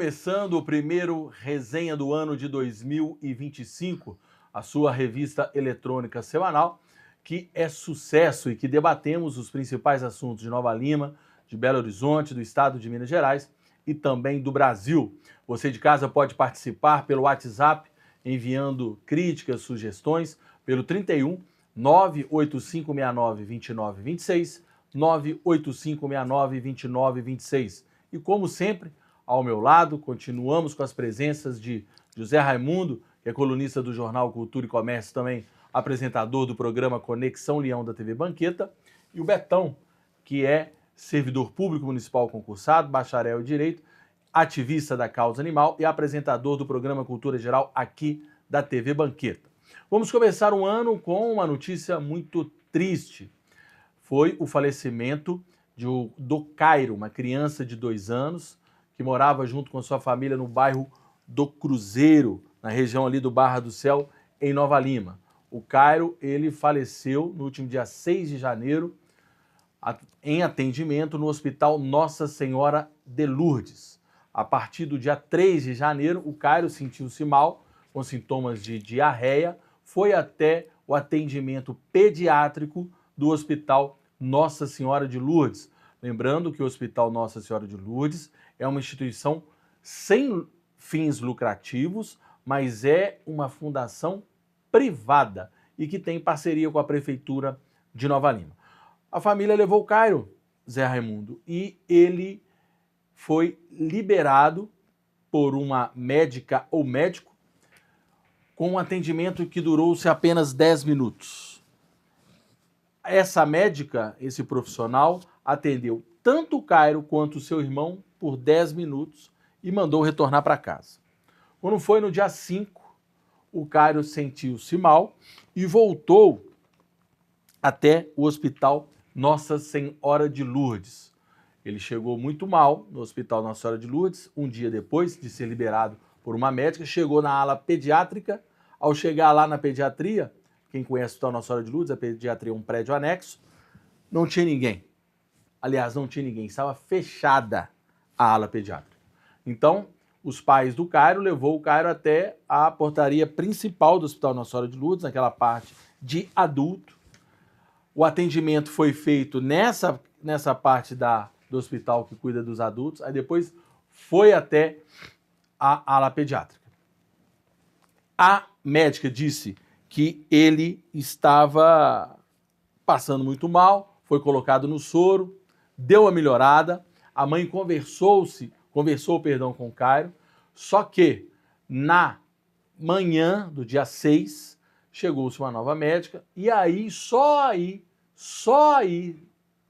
começando o primeiro resenha do ano de 2025, a sua revista eletrônica semanal, que é sucesso e que debatemos os principais assuntos de Nova Lima, de Belo Horizonte, do estado de Minas Gerais e também do Brasil. Você de casa pode participar pelo WhatsApp, enviando críticas, sugestões, pelo 31 98569 2926, 98569 2926. E como sempre, ao meu lado, continuamos com as presenças de José Raimundo, que é colunista do jornal Cultura e Comércio, também apresentador do programa Conexão Leão da TV Banqueta, e o Betão, que é servidor público municipal concursado, bacharel em Direito, ativista da causa animal e apresentador do programa Cultura Geral aqui da TV Banqueta. Vamos começar o ano com uma notícia muito triste. Foi o falecimento do Cairo, uma criança de 2 anos, que morava junto com sua família no bairro do Cruzeiro, na região ali do Barra do Céu, em Nova Lima. O Cairo, ele faleceu no último dia 6 de janeiro, em atendimento no Hospital Nossa Senhora de Lourdes. A partir do dia 3 de janeiro, o Cairo sentiu-se mal, com sintomas de diarreia, foi até o atendimento pediátrico do Hospital Nossa Senhora de Lourdes. Lembrando que o Hospital Nossa Senhora de Lourdes é uma instituição sem fins lucrativos, mas é uma fundação privada e que tem parceria com a Prefeitura de Nova Lima. A família levou o Cairo, Zé Raimundo, e ele foi liberado por uma médica ou médico com um atendimento que durou-se apenas 10 minutos. Essa médica, esse profissional, atendeu tanto o Cairo quanto o seu irmão por 10 minutos e mandou retornar para casa. Quando foi no dia 5, o Cairo sentiu-se mal e voltou até o Hospital Nossa Senhora de Lourdes. Ele chegou muito mal no Hospital Nossa Senhora de Lourdes, um dia depois de ser liberado por uma médica, chegou na ala pediátrica. Ao chegar lá na pediatria, quem conhece o Hospital Nossa Senhora de Lourdes, a pediatria é um prédio anexo, não tinha ninguém. Aliás, não tinha ninguém, estava fechada a ala pediátrica. Então, os pais do Cairo levou o Cairo até a portaria principal do Hospital Nossa Senhora de Lourdes, naquela parte de adulto. O atendimento foi feito nessa parte do hospital que cuida dos adultos, aí depois foi até a ala pediátrica. A médica disse que ele estava passando muito mal, foi colocado no soro, deu uma melhorada, a mãe conversou com o Cairo, só que na manhã do dia 6, chegou-se uma nova médica, e aí, só aí,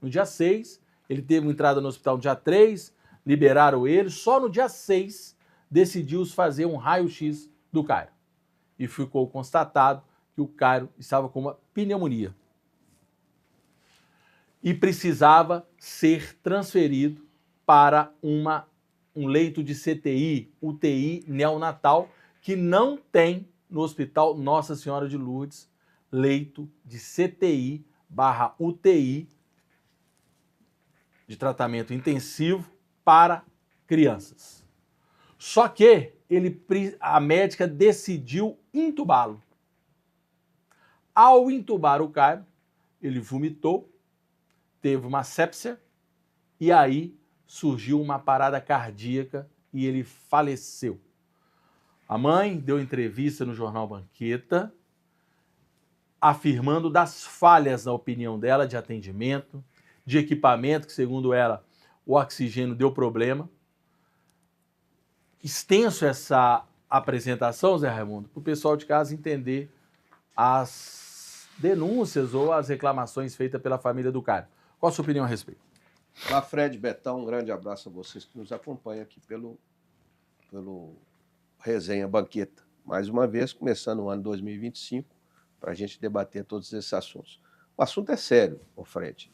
no dia 6, ele teve uma entrada no hospital no dia 3, liberaram ele, só no dia 6 decidiu-se fazer um raio-x do Cairo. E ficou constatado que o Cairo estava com uma pneumonia e precisava ser transferido para um leito de CTI, UTI neonatal, que não tem no Hospital Nossa Senhora de Lourdes leito de CTI/UTI de tratamento intensivo para crianças. Só que a médica decidiu intubá-lo. Ao intubar o Cairo, ele vomitou, teve uma sepsia e aí surgiu uma parada cardíaca e ele faleceu. A mãe deu entrevista no jornal Banqueta, afirmando das falhas, na opinião dela, de atendimento, de equipamento, que segundo ela, o oxigênio deu problema. Extenso essa apresentação, Zé Raimundo, para o pessoal de casa entender as denúncias ou as reclamações feitas pela família do Cairo. Qual a sua opinião a respeito? Olá, Fred, Betão, um grande abraço a vocês que nos acompanham aqui pelo Resenha Banqueta. Mais uma vez, começando o ano 2025, para a gente debater todos esses assuntos. O assunto é sério, Fred.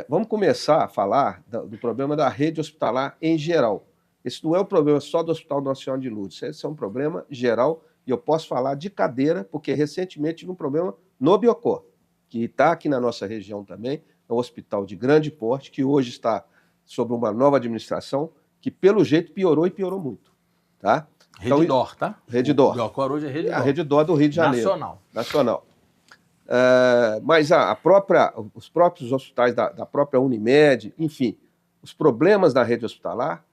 Vamos começar a falar do problema da rede hospitalar em geral. Esse não é um problema só do Hospital Nossa Senhora de Lourdes, esse é um problema geral, e eu posso falar de cadeira, porque recentemente tive um problema no Biocor, que está aqui na nossa região também, é um hospital de grande porte, que hoje está sob uma nova administração, que pelo jeito piorou e piorou muito. Tá? Redditor, tá? Redditor. O Biocor hoje é Redditor. A Redditor do Rio de Janeiro. Nacional. Mas os próprios hospitais da própria Unimed, enfim, os problemas da rede hospitalar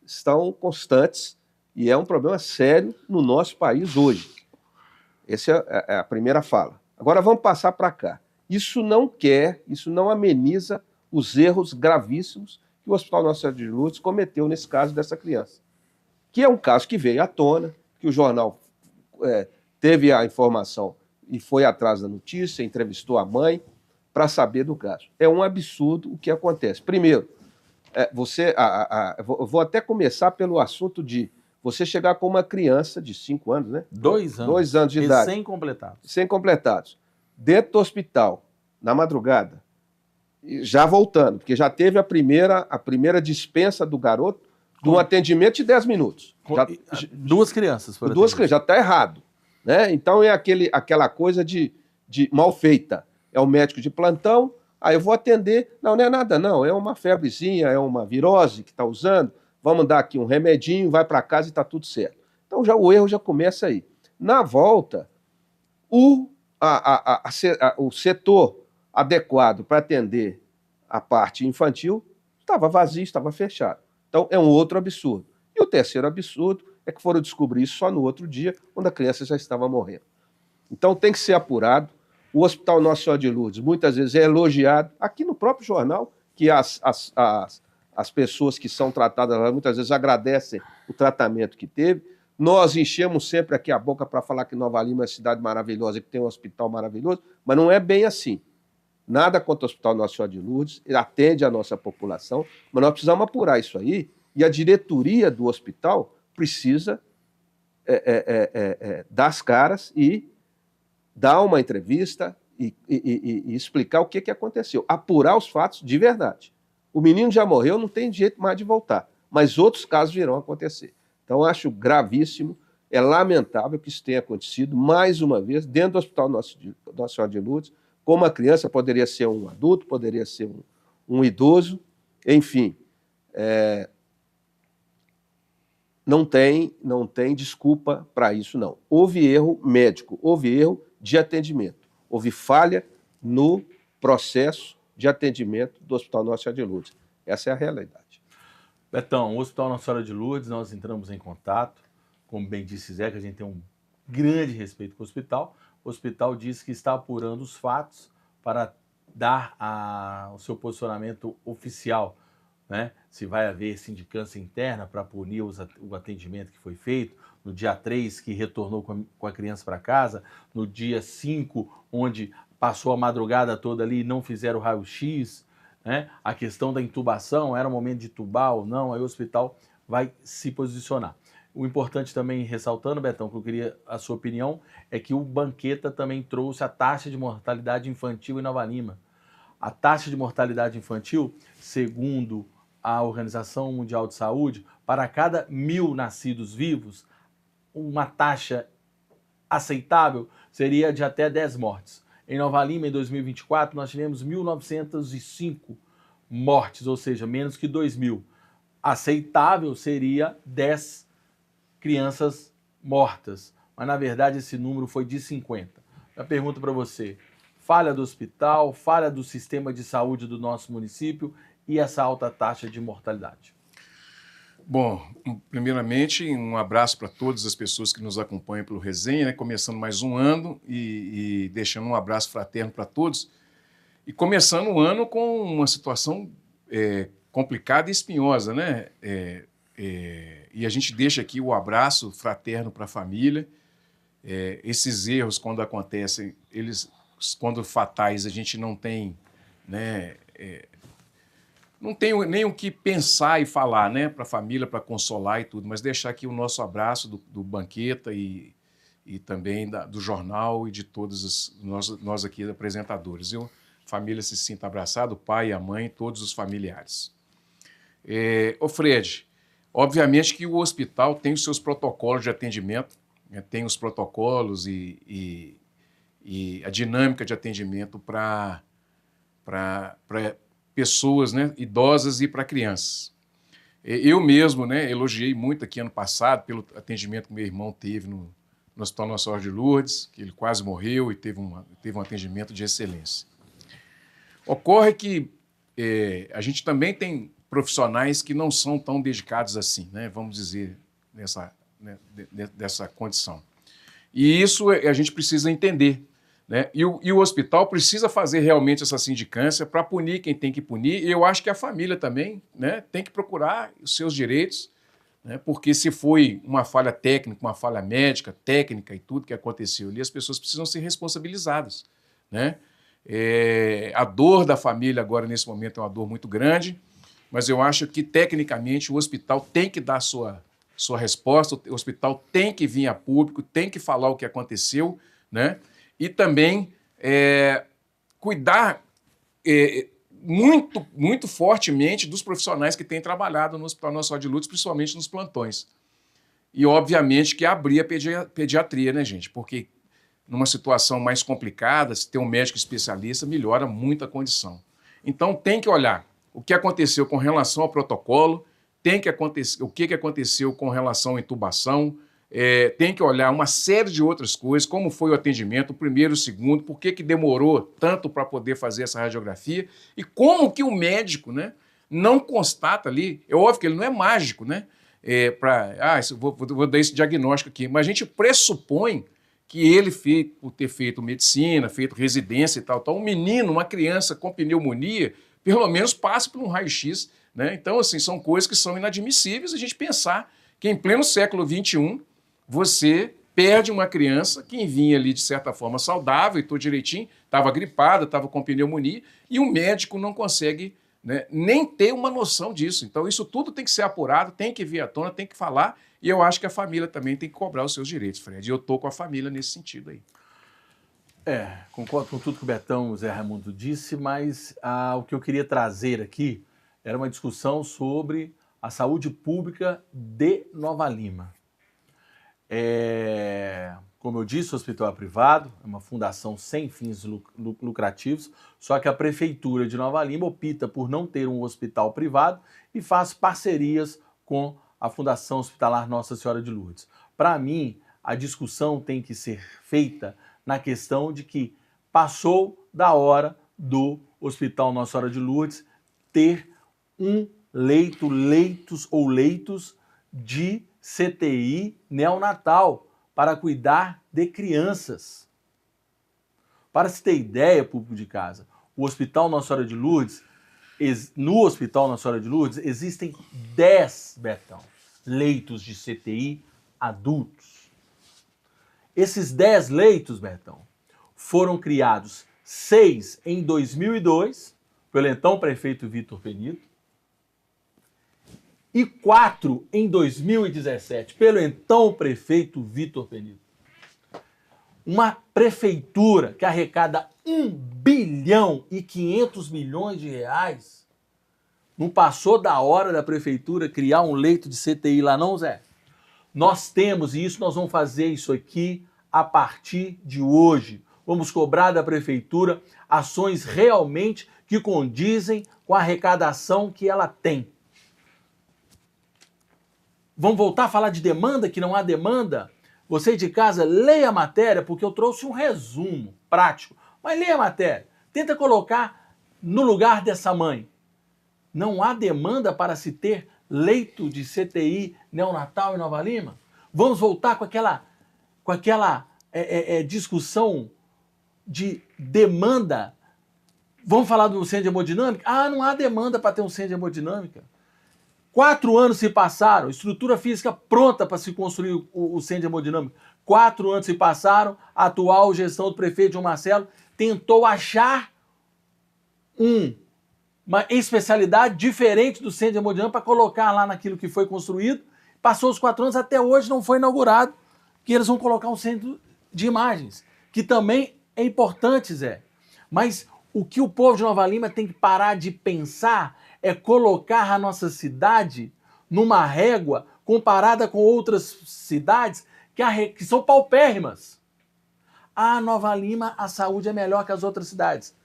estão constantes e é um problema sério no nosso país hoje. Essa é a primeira fala. Agora vamos passar para cá. Isso não ameniza os erros gravíssimos que o Hospital Nossa Senhora de Lourdes cometeu nesse caso dessa criança. Que é um caso que veio à tona, que o jornal teve a informação e foi atrás da notícia, entrevistou a mãe para saber do caso. É um absurdo o que acontece. Primeiro, eu vou até começar pelo assunto de você chegar com uma criança de 5 anos, né? 2 anos. 2 anos de idade. Recém-completados. Recém-completados. Dentro do hospital, na madrugada, já voltando, porque já teve a primeira dispensa do garoto de um atendimento de 10 minutos. Duas crianças, por Duas crianças, já está errado. Né? Então é aquela coisa de mal feita. É o médico de plantão, eu vou atender. Não é nada, não. É uma febrezinha, é uma virose que está usando. Vamos dar aqui um remedinho, vai para casa e está tudo certo. Então o erro já começa aí. Na volta, o setor adequado para atender a parte infantil estava vazio, estava fechado. Então é um outro absurdo. E o terceiro absurdo é que foram descobrir isso só no outro dia, quando a criança já estava morrendo. Então tem que ser apurado. O Hospital Nossa Senhora de Lourdes muitas vezes é elogiado, aqui no próprio jornal, que as pessoas que são tratadas lá muitas vezes agradecem o tratamento que teve. Nós enchemos sempre aqui a boca para falar que Nova Lima é uma cidade maravilhosa, que tem um hospital maravilhoso, mas não é bem assim. Nada contra o Hospital Nossa Senhora de Lourdes, ele atende a nossa população, mas nós precisamos apurar isso aí, e a diretoria do hospital precisa dar as caras e dar uma entrevista e explicar o que aconteceu. Apurar os fatos de verdade. O menino já morreu, não tem jeito mais de voltar, mas outros casos virão acontecer. Então, acho gravíssimo, é lamentável que isso tenha acontecido, mais uma vez, dentro do Hospital Nossa Senhora de Lourdes, com uma criança, poderia ser um adulto, poderia ser um idoso, enfim. Não tem desculpa para isso, não. Houve erro médico, houve erro de atendimento, houve falha no processo de atendimento do Hospital Nossa Senhora de Lourdes. Essa é a realidade. Betão, o Hospital Nossa Senhora de Lourdes, nós entramos em contato, como bem disse Zé, que a gente tem um grande respeito com o hospital. O hospital diz que está apurando os fatos para dar o seu posicionamento oficial, né? Se vai haver sindicância interna para punir o atendimento que foi feito, no dia 3, que retornou com a criança para casa, no dia 5, onde passou a madrugada toda ali e não fizeram raio-x, né? A questão da intubação, era o momento de intubar ou não, aí o hospital vai se posicionar. O importante também, ressaltando, Betão, que eu queria a sua opinião, é que o Banqueta também trouxe a taxa de mortalidade infantil em Nova Lima. A taxa de mortalidade infantil, segundo a Organização Mundial de Saúde, para cada 1.000 nascidos vivos, uma taxa aceitável seria de até 10 mortes. Em Nova Lima, em 2024, nós tivemos 1.905 mortes, ou seja, menos que 2.000. Aceitável seria 10 crianças mortas, mas na verdade esse número foi de 50. Eu pergunto para você, falha do hospital, falha do sistema de saúde do nosso município e essa alta taxa de mortalidade? Bom, primeiramente, um abraço para todas as pessoas que nos acompanham pelo Resenha, né? Começando mais um ano e deixando um abraço fraterno para todos. E começando o ano com uma situação complicada e espinhosa, né? E a gente deixa aqui o abraço fraterno para a família. Esses erros, quando acontecem, quando fatais, a gente não tem, né? Não tenho nem o que pensar e falar, né, para a família, para consolar e tudo, mas deixar aqui o nosso abraço do Banqueta e também do jornal e de todos nós aqui apresentadores. A família se sinta abraçada, o pai, a mãe, todos os familiares. Ô Fred, obviamente que o hospital tem os seus protocolos de atendimento, né, tem os protocolos e a dinâmica de atendimento para pessoas, né, idosas e para crianças. Eu mesmo, né, elogiei muito aqui ano passado pelo atendimento que meu irmão teve no Hospital Nossa Senhora de Lourdes, que ele quase morreu e teve um atendimento de excelência. Ocorre que a gente também tem profissionais que não são tão dedicados assim, né, vamos dizer, dessa condição. E isso a gente precisa entender, né? E o hospital precisa fazer realmente essa sindicância para punir quem tem que punir, e eu acho que a família também, né, tem que procurar os seus direitos, né, porque se foi uma falha técnica, uma falha médica, técnica e tudo que aconteceu ali, as pessoas precisam ser responsabilizadas, né? A dor da família agora, nesse momento, é uma dor muito grande, mas eu acho que, tecnicamente, o hospital tem que dar sua resposta, o hospital tem que vir a público, tem que falar o que aconteceu, né? E também cuidar muito, muito fortemente dos profissionais que têm trabalhado no Hospital Nossa Senhora de Lourdes, principalmente nos plantões. E, obviamente, que abrir a pediatria, né, gente? Porque numa situação mais complicada, se ter um médico especialista, melhora muito a condição. Então, tem que olhar o que aconteceu com relação ao protocolo, tem que acontecer, o que aconteceu com relação à intubação, tem que olhar uma série de outras coisas, como foi o atendimento, o primeiro, o segundo, por que demorou tanto para poder fazer essa radiografia, e como que o médico, né, não constata ali, é óbvio que ele não é mágico, né, vou dar esse diagnóstico aqui, mas a gente pressupõe que ele, por ter feito medicina, feito residência e tal, um menino, uma criança com pneumonia, pelo menos passe por um raio-x, né? Então, assim, são coisas que são inadmissíveis a gente pensar que em pleno século XXI você perde uma criança que vinha ali de certa forma saudável e tudo direitinho, estava gripada, estava com pneumonia, e o médico não consegue, né, nem ter uma noção disso. Então, isso tudo tem que ser apurado, tem que vir à tona, tem que falar, e eu acho que a família também tem que cobrar os seus direitos, Fred. E eu estou com a família nesse sentido aí. Concordo com tudo que o Betão, o Zé Raimundo disse, mas o que eu queria trazer aqui era uma discussão sobre a saúde pública de Nova Lima. Como eu disse, o hospital é privado, é uma fundação sem fins lucrativos, só que a Prefeitura de Nova Lima opta por não ter um hospital privado e faz parcerias com a Fundação Hospitalar Nossa Senhora de Lourdes. Para mim, a discussão tem que ser feita na questão de que passou da hora do Hospital Nossa Senhora de Lourdes ter um leitos de CTI neonatal para cuidar de crianças. Para se ter ideia, público de casa, o Hospital Nossa Senhora de Lourdes, no Hospital Nossa Senhora de Lourdes existem 10, Betão, leitos de CTI adultos. Esses 10 leitos, Betão, foram criados 6 em 2002, pelo então prefeito Vitor Penido, e 4 em 2017, pelo então prefeito Vitor Penido. Uma prefeitura que arrecada 1 bilhão e 500 milhões de reais, não passou da hora da prefeitura criar um leito de CTI lá não, Zé? Nós temos, e isso nós vamos fazer isso aqui a partir de hoje. Vamos cobrar da prefeitura ações realmente que condizem com a arrecadação que ela tem. Vamos voltar a falar de demanda, que não há demanda? Você de casa, leia a matéria, porque eu trouxe um resumo prático. Mas leia a matéria. Tenta colocar no lugar dessa mãe. Não há demanda para se ter leito de CTI neonatal em Nova Lima? Vamos voltar com aquela discussão de demanda. Vamos falar do centro de hemodinâmica? Não há demanda para ter um centro de hemodinâmica. 4 anos se passaram, estrutura física pronta para se construir o centro de hemodinâmica. 4 anos se passaram, a atual gestão do prefeito João Marcelo tentou achar uma especialidade diferente do centro de hemodinâmica para colocar lá naquilo que foi construído. Passou os 4 anos, até hoje não foi inaugurado, que eles vão colocar um centro de imagens, que também é importante, Zé. Mas o que o povo de Nova Lima tem que parar de pensar é colocar a nossa cidade numa régua comparada com outras cidades que são paupérrimas. Nova Lima, a saúde é melhor que as outras cidades.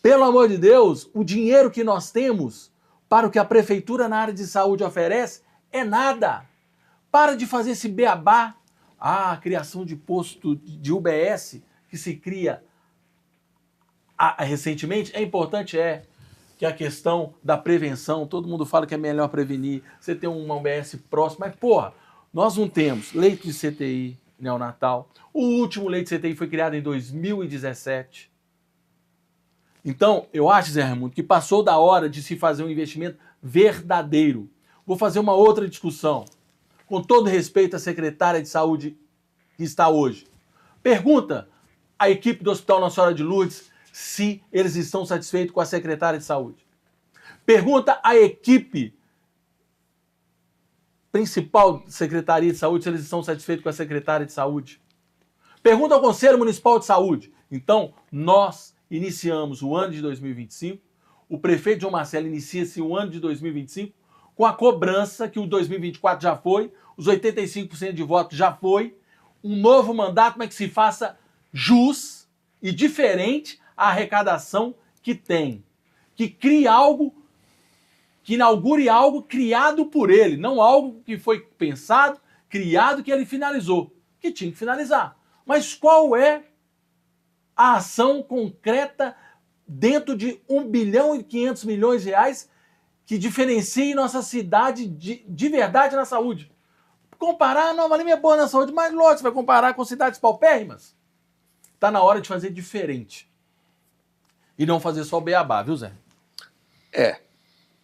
Pelo amor de Deus, o dinheiro que nós temos para o que a prefeitura na área de saúde oferece é nada. Para de fazer esse beabá. A criação de posto de UBS que se cria recentemente é importante, que a questão da prevenção, todo mundo fala que é melhor prevenir, você tem uma UBS próxima, mas porra, nós não temos leito de CTI neonatal. O último leito de CTI foi criado em 2017. Então, eu acho, Zé Raimundo, que passou da hora de se fazer um investimento verdadeiro. Vou fazer uma outra discussão. Com todo respeito à secretária de saúde que está hoje. Pergunta à equipe do Hospital Nossa Senhora de Lourdes se eles estão satisfeitos com a secretária de saúde. Pergunta à equipe principal da Secretaria de Saúde se eles estão satisfeitos com a secretária de saúde. Pergunta ao Conselho Municipal de Saúde. Então, nós iniciamos o ano de 2025, o prefeito João Marcelo inicia-se o ano de 2025 com a cobrança que o 2024 já foi, os 85% de votos já foi, um novo mandato, mas que se faça jus e diferente a arrecadação que tem. Que crie algo, que inaugure algo criado por ele, não algo que foi pensado, criado, que ele finalizou, que tinha que finalizar. Mas qual é a ação concreta dentro de 1 bilhão e 500 milhões de reais que diferencie nossa cidade de verdade na saúde? Comparar, Nova Lima é boa na saúde, mas lógico, você vai comparar com cidades paupérrimas? Está na hora de fazer diferente. E não fazer só o beabá, viu, Zé?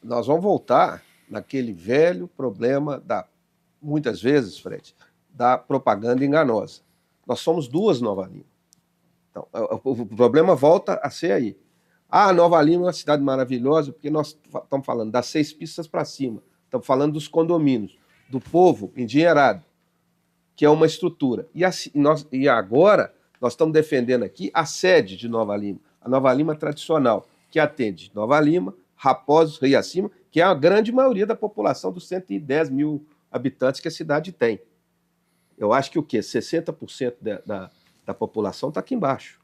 Nós vamos voltar naquele velho problema muitas vezes, Fred, da propaganda enganosa. Nós somos 2 Nova Lima. Então, o problema volta a ser aí. Nova Lima é uma cidade maravilhosa, porque nós estamos falando das 6 pistas para cima, estamos falando dos condomínios, do povo endinheirado, que é uma estrutura. E agora nós estamos defendendo aqui a sede de Nova Lima, a Nova Lima tradicional, que atende Nova Lima, Raposos, Rio Acima, que é a grande maioria da população dos 110 mil habitantes que a cidade tem. Eu acho que o quê? 60% da população está aqui embaixo.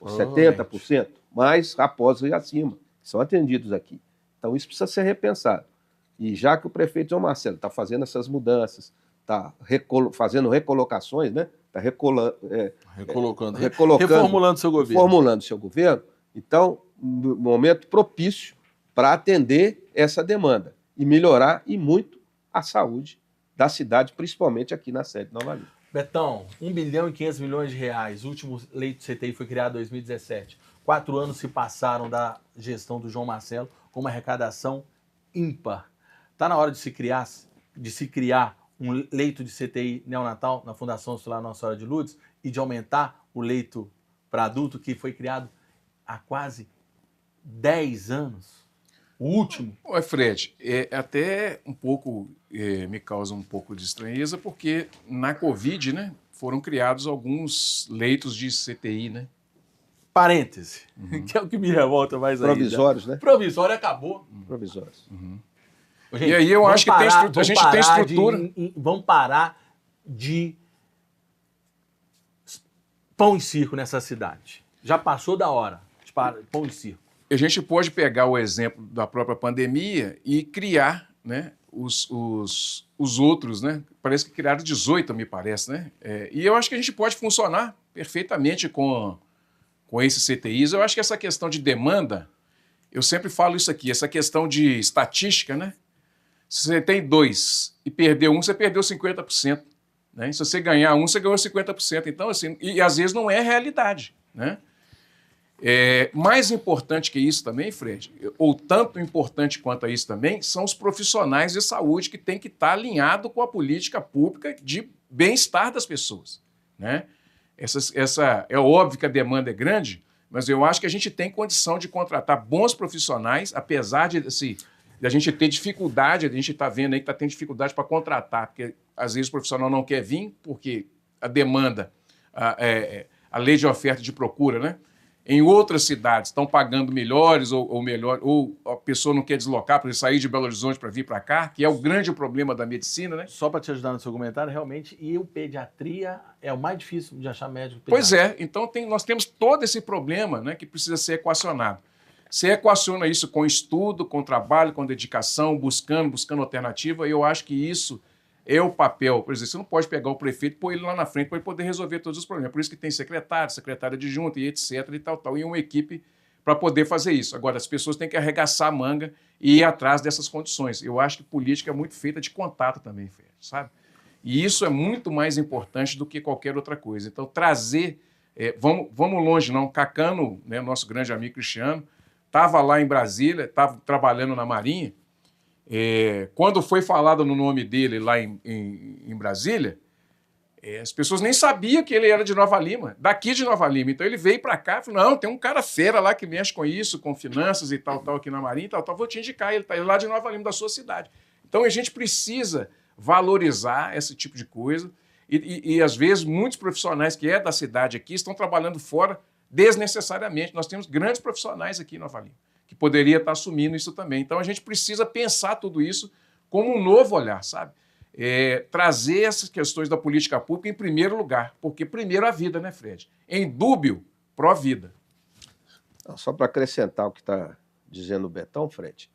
70%, mais Raposos, Rio Acima, que são atendidos aqui. Então isso precisa ser repensado. E já que o prefeito João Marcelo está fazendo essas mudanças, está fazendo recolocações, né? Está recolocando, reformulando seu governo. Reformulando seu governo. Então, um momento propício para atender essa demanda e melhorar e muito a saúde da cidade, principalmente aqui na sede de Nova Lima. Betão, 1 bilhão e 500 milhões de reais. O último leito de CTI foi criado em 2017. 4 anos se passaram da gestão do João Marcelo com uma arrecadação ímpar. Está na hora de se criar um leito de CTI neonatal na Fundação Hospitalar Nossa Senhora de Lourdes e de aumentar o leito para adulto que foi criado há quase 10 anos. O último. Oi, Fred, até um pouco, me causa um pouco de estranheza, porque na Covid, né, foram criados alguns leitos de CTI, né? Parêntese, que é o que me revolta mais ainda. Provisórios, né? Provisório acabou. Provisórios. Gente, e aí eu acho que a gente tem estrutura. Vamos parar de pão e circo nessa cidade. Já passou da hora de pão e circo. A gente pode pegar o exemplo da própria pandemia e criar, né, os outros, né? Parece que criaram 18, me parece, né? E eu acho que a gente pode funcionar perfeitamente com esses CTIs. Eu acho que essa questão de demanda, eu sempre falo isso aqui, essa questão de estatística, né? Se você tem 2 e perdeu 1, você perdeu 50%. Né? Se você ganhar 1, você ganhou 50%. Então, assim, e às vezes não é realidade, né? Mais importante que isso também, Fred, ou tanto importante quanto a isso também, são os profissionais de saúde que têm que estar alinhados com a política pública de bem-estar das pessoas, né? É óbvio que a demanda é grande, mas eu acho que a gente tem condição de contratar bons profissionais, apesar de a gente ter dificuldade, a gente está vendo aí que está tendo dificuldade para contratar, porque às vezes o profissional não quer vir, porque a demanda, a lei de oferta e de procura, né? Em outras cidades estão pagando melhores ou melhor, ou a pessoa não quer deslocar para sair de Belo Horizonte para vir para cá, que é o grande problema da medicina, né? Só para te ajudar no seu comentário, realmente, e o pediatria é o mais difícil de achar médico pediatra. Pois é, então nós temos todo esse problema, né, que precisa ser equacionado. Você equaciona isso com estudo, com trabalho, com dedicação, buscando alternativa, e eu acho que isso é o papel. Por exemplo, você não pode pegar o prefeito e pôr ele lá na frente para ele poder resolver todos os problemas. Por isso que tem secretário adjunto e etc. e tal, e uma equipe para poder fazer isso. Agora, as pessoas têm que arregaçar a manga e ir atrás dessas condições. Eu acho que política é muito feita de contato também, Fred, sabe? E isso é muito mais importante do que qualquer outra coisa. Então, trazer... vamos longe, não. Cacano, né, nosso grande amigo Cristiano, estava lá em Brasília, estava trabalhando na Marinha. Quando foi falado no nome dele lá em Brasília, as pessoas nem sabiam que ele era de Nova Lima, daqui de Nova Lima. Então ele veio para cá e falou, não, tem um cara fera lá que mexe com isso, com finanças e tal, aqui na Marinha, vou te indicar, ele está lá de Nova Lima, da sua cidade. Então a gente precisa valorizar esse tipo de coisa e às vezes, muitos profissionais que da cidade aqui estão trabalhando fora desnecessariamente. Nós temos grandes profissionais aqui em Nova Lima, que poderia estar assumindo isso também. Então, a gente precisa pensar tudo isso como um novo olhar, sabe? Trazer essas questões da política pública em primeiro lugar, porque primeiro a vida, né, Fred? Em dúbio, pró-vida. Só para acrescentar o que está dizendo o Betão, Fred,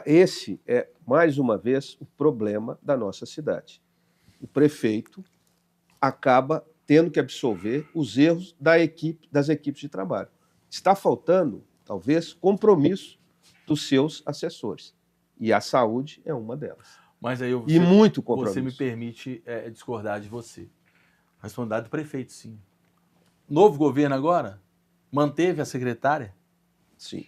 esse é, mais uma vez, o problema da nossa cidade. O prefeito acaba tendo que absorver os erros das equipes de trabalho. Está faltando, talvez, compromisso dos seus assessores. E a saúde é uma delas. Mas aí muito compromisso. Você me permite discordar de você. A responsabilidade do prefeito, sim. Novo governo agora manteve a secretária? Sim.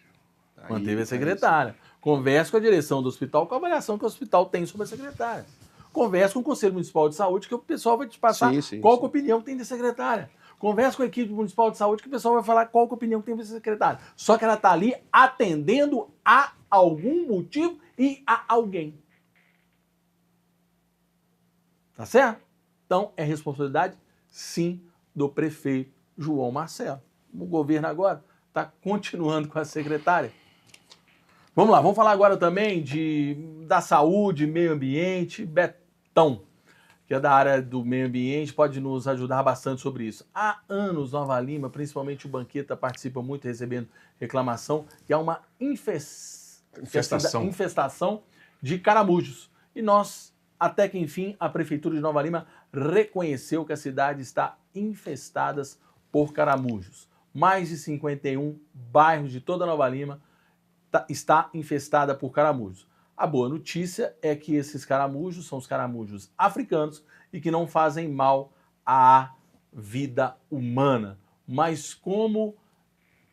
Manteve a secretária. Converse com a direção do hospital, com a avaliação que o hospital tem sobre a secretária. Converse com o Conselho Municipal de Saúde, que o pessoal vai te passar qual a opinião tem da secretária. Converse com a equipe municipal de saúde, que o pessoal vai falar qual a opinião tem da secretária. Só que ela está ali atendendo a algum motivo e a alguém. Tá certo? Então, é responsabilidade, sim, do prefeito João Marcelo. O governo agora está continuando com a secretária. Vamos lá, vamos falar agora também da saúde, meio ambiente. Betão, que é da área do meio ambiente, pode nos ajudar bastante sobre isso. Há anos, Nova Lima, principalmente o Banqueta, participa muito recebendo reclamação, que há uma infestação de caramujos. E nós, até que enfim, a Prefeitura de Nova Lima reconheceu que a cidade está infestada por caramujos. Mais de 51 bairros de toda Nova Lima está infestada por caramujos. A boa notícia é que esses caramujos são os caramujos africanos e que não fazem mal à vida humana. Mas como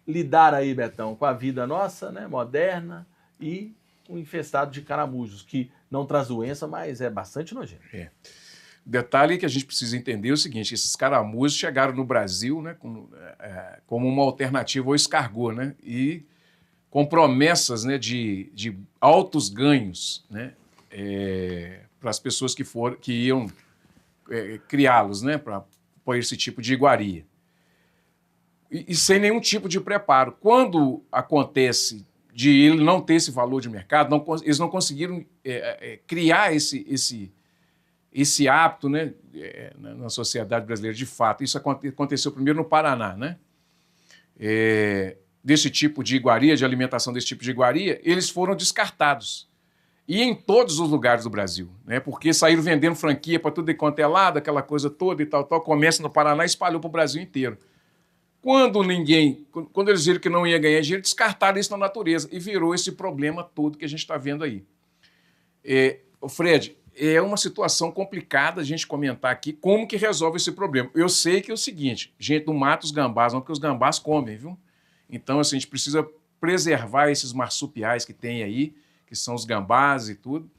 lidar aí, Betão, com a vida nossa, né, moderna e o infestado de caramujos, que não traz doença, mas é bastante nojento. Detalhe que a gente precisa entender é o seguinte, esses caramujos chegaram no Brasil, né, como uma alternativa ao escargot, né, e com promessas, né, de altos ganhos, né, para as pessoas que iam criá-los, né, para esse tipo de iguaria. E sem nenhum tipo de preparo. Quando acontece de ele não ter esse valor de mercado, eles não conseguiram criar esse hábito, né, na sociedade brasileira, de fato. Isso aconteceu primeiro no Paraná, né? Desse tipo de iguaria, de alimentação desse tipo de iguaria, eles foram descartados. E em todos os lugares do Brasil, né? Porque saíram vendendo franquia para tudo quanto é lado, aquela coisa toda e tal, começa no Paraná e espalhou para o Brasil inteiro. Quando eles viram que não ia ganhar dinheiro, descartaram isso na natureza e virou esse problema todo que a gente está vendo aí. Fred, é uma situação complicada a gente comentar aqui como que resolve esse problema. Eu sei que é o seguinte, gente, não mata os gambás não, porque os gambás comem, viu? Então, assim, a gente precisa preservar esses marsupiais que tem aí, que são os gambás e tudo,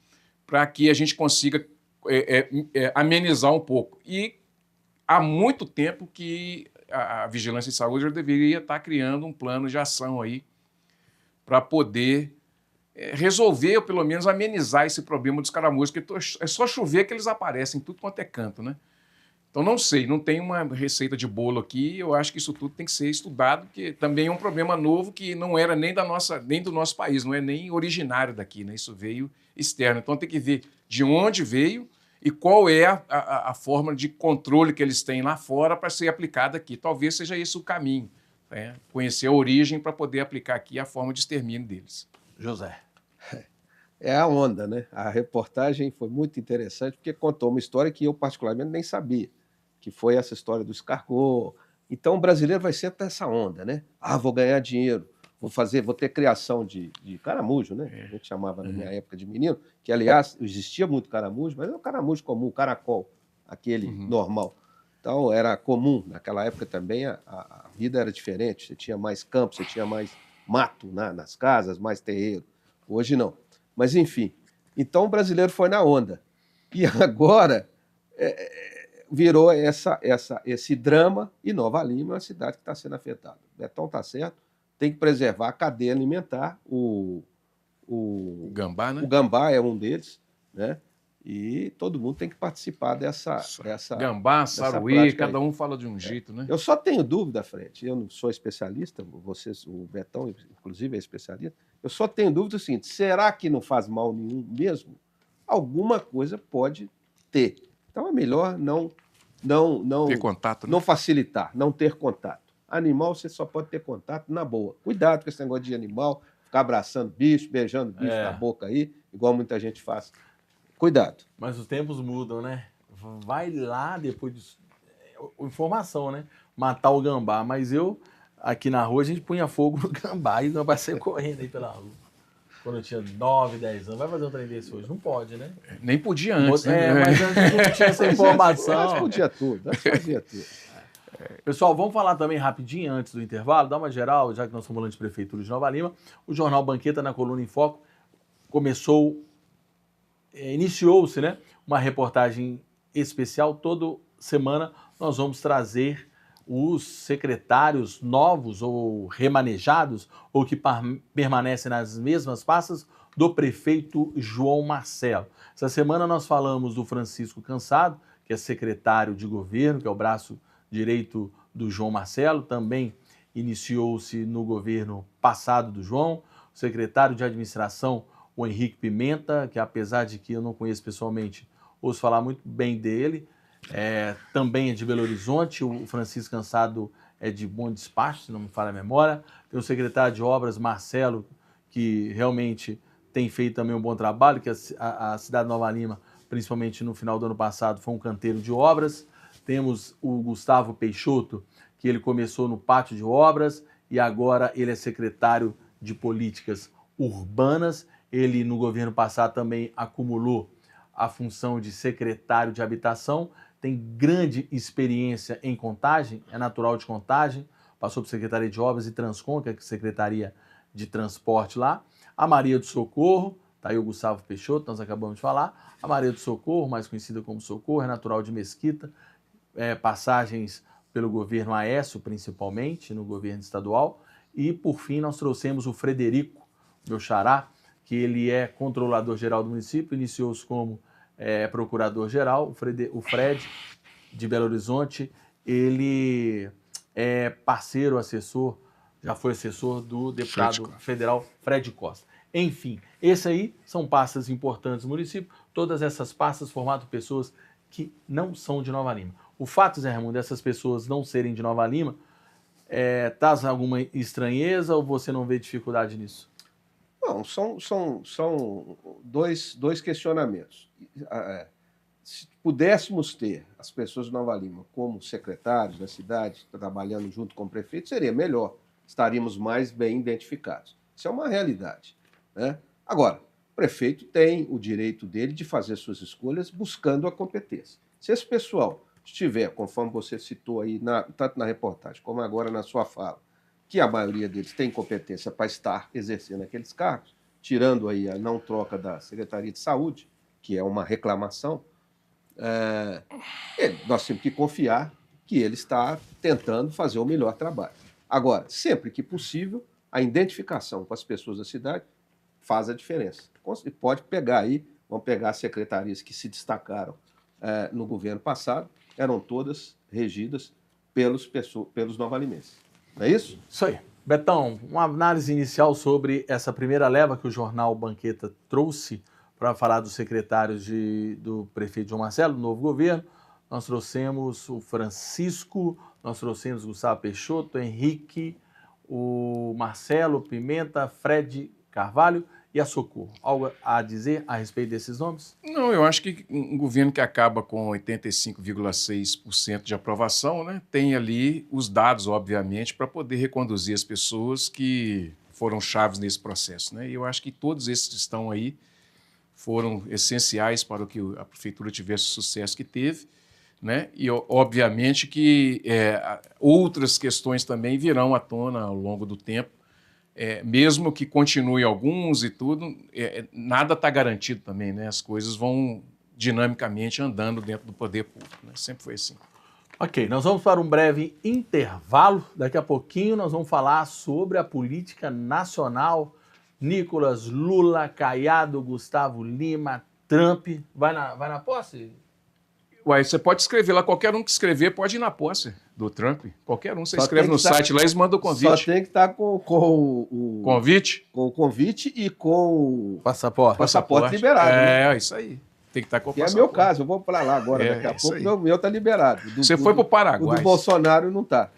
para que a gente consiga amenizar um pouco. E há muito tempo que a Vigilância em Saúde já deveria estar criando um plano de ação aí para poder resolver, ou pelo menos amenizar esse problema dos caramujos, porque é só chover que eles aparecem em tudo quanto é canto, né? Então, não sei, não tem uma receita de bolo aqui, eu acho que isso tudo tem que ser estudado, porque também é um problema novo que não era nem do nosso país, não é nem originário daqui, né? Isso veio externo. Então, tem que ver de onde veio e qual é a forma de controle que eles têm lá fora para ser aplicada aqui. Talvez seja esse o caminho, conhecer a origem para poder aplicar aqui a forma de extermínio deles. José. É a onda, né? A reportagem foi muito interessante porque contou uma história que eu particularmente nem sabia, que foi essa história do escargot. Então o brasileiro vai sempre essa onda, né? Ah, vou ganhar dinheiro, vou ter criação de caramujo, né? A gente chamava na minha época de menino, que aliás existia muito caramujo, mas não o caramujo comum, o caracol, aquele normal. Então era comum, naquela época também a vida era diferente, você tinha mais campo, você tinha mais mato, né, nas casas, mais terreiro. Hoje não. Mas enfim, então o brasileiro foi na onda. E agora virou esse drama, e Nova Lima é uma cidade que está sendo afetada. Betão está certo, tem que preservar a cadeia alimentar, o gambá, né? O gambá é um deles, né? E todo mundo tem que participar dessa gambá, saruí, cada um fala de um jeito, né? Eu só tenho dúvida, Fred, eu não sou especialista, o Betão, inclusive, é especialista, eu só tenho dúvida o seguinte, será que não faz mal nenhum mesmo? Alguma coisa pode ter. Então é melhor não ter contato, né? Não facilitar, não ter contato. Animal você só pode ter contato na boa. Cuidado com esse negócio de animal, ficar abraçando bicho, beijando bicho na boca aí, igual muita gente faz. Cuidado. Mas os tempos mudam, né? Vai lá depois de informação, né? Matar o gambá. Mas aqui na rua, a gente punha fogo no gambá e o gambá saia correndo aí pela rua. Quando eu tinha 9, 10 anos. Vai fazer um trem desse hoje? Não pode, né? Nem podia antes, né? Mas antes não tinha essa informação. Antes podia tudo, antes fazia tudo. Pessoal, vamos falar também rapidinho antes do intervalo, dá uma geral, já que nós somos falando de Prefeitura de Nova Lima. O Jornal Banqueta, na coluna em Foco, iniciou-se, né, uma reportagem especial. Toda semana nós vamos trazer os secretários novos ou remanejados ou que permanecem nas mesmas pastas do prefeito João Marcelo. Essa semana nós falamos do Francisco Cansado, que é secretário de governo, que é o braço direito do João Marcelo, também iniciou-se no governo passado do João. O secretário de administração, o Henrique Pimenta, que apesar de que eu não conheço pessoalmente, ouço falar muito bem dele, também é de Belo Horizonte. O Francisco Cansado é de Bom Despacho, se não me falha a memória. Tem o secretário de obras, Marcelo, que realmente tem feito também um bom trabalho, que a cidade de Nova Lima, principalmente no final do ano passado, foi um canteiro de obras. Temos o Gustavo Peixoto, que ele começou no pátio de obras e agora ele é secretário de políticas urbanas. Ele, no governo passado, também acumulou a função de secretário de habitação, tem grande experiência em Contagem, é natural de Contagem, passou por Secretaria de Obras e Transcom, que é a Secretaria de Transporte lá. A Maria do Socorro, tá aí o Gustavo Peixoto, nós acabamos de falar. A Maria do Socorro, mais conhecida como Socorro, é natural de Mesquita, passagens pelo governo Aécio, principalmente, no governo estadual. E, por fim, nós trouxemos o Frederico, meu xará, que ele é controlador-geral do município, iniciou-se como procurador-geral. O Fred, de Belo Horizonte, ele é parceiro, assessor, já foi assessor do deputado federal Fred Costa. Enfim, esses aí são pastas importantes do município, todas essas pastas formadas por pessoas que não são de Nova Lima. O fato, Zé Raimundo, dessas pessoas não serem de Nova Lima, traz alguma estranheza ou você não vê dificuldade nisso? Não, são dois questionamentos. Se pudéssemos ter as pessoas de Nova Lima como secretários da cidade, trabalhando junto com o prefeito, seria melhor. Estaríamos mais bem identificados. Isso é uma realidade, né? Agora, o prefeito tem o direito dele de fazer suas escolhas buscando a competência. Se esse pessoal estiver, conforme você citou aí, tanto na reportagem como agora na sua fala, que a maioria deles tem competência para estar exercendo aqueles cargos, tirando aí a não troca da Secretaria de Saúde, que é uma reclamação, nós temos que confiar que ele está tentando fazer o melhor trabalho. Agora, sempre que possível, a identificação com as pessoas da cidade faz a diferença. Pode pegar aí, vamos pegar as secretarias que se destacaram no governo passado, eram todas regidas pelos novalimenses. Não é isso? Isso aí. Betão, uma análise inicial sobre essa primeira leva que o jornal Banqueta trouxe para falar dos secretários do prefeito João Marcelo, do novo governo. nós trouxemos o Francisco, nós trouxemos o Gustavo Peixoto, o Henrique, o Marcelo Pimenta, Fred Carvalho e a Socorro. Algo a dizer a respeito desses nomes? Não, eu acho que um governo que acaba com 85,6% de aprovação, né, tem ali os dados, obviamente, para poder reconduzir as pessoas que foram chaves nesse processo, né? E eu acho que todos esses que estão aí foram essenciais para que a prefeitura tivesse o sucesso que teve, né? E, obviamente, que outras questões também virão à tona ao longo do tempo, mesmo que continue alguns e tudo, nada está garantido também, né? As coisas vão dinamicamente andando dentro do poder público, né? Sempre foi assim. Ok, nós vamos para um breve intervalo. Daqui a pouquinho nós vamos falar sobre a política nacional. Nicolas, Lula, Caiado, Gustavo Lima, Trump. Vai na posse? Uai, você pode escrever lá, qualquer um que escrever pode ir na posse do Trump. Qualquer um, você Só escreve tem no que tá- site lá, eles mandam o convite. Só tem que estar com o Convite? com o convite e com o Passaporte. passaporte liberado. Né? Isso aí. Tem que estar com o Que é passaporte. meu caso, eu vou para lá agora, daqui a isso pouco aí. meu está liberado. Você foi para o O Paraguai. do Bolsonaro não está.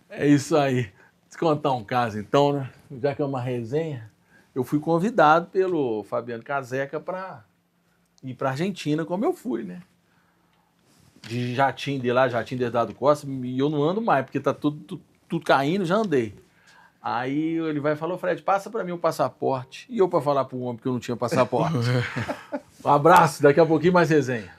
É isso aí. Deixa eu contar um caso então, né? Já que é uma resenha, eu fui convidado pelo Fabiano Caseca para ir para Argentina, como eu fui, né? De jatinho de lá, jatinho de Eduardo Costa, e eu não ando mais, porque tá tudo caindo, já andei. Aí ele vai e falou, Fred, passa para mim o passaporte. E eu para falar para um homem que eu não tinha passaporte. Um abraço, daqui a pouquinho mais resenha.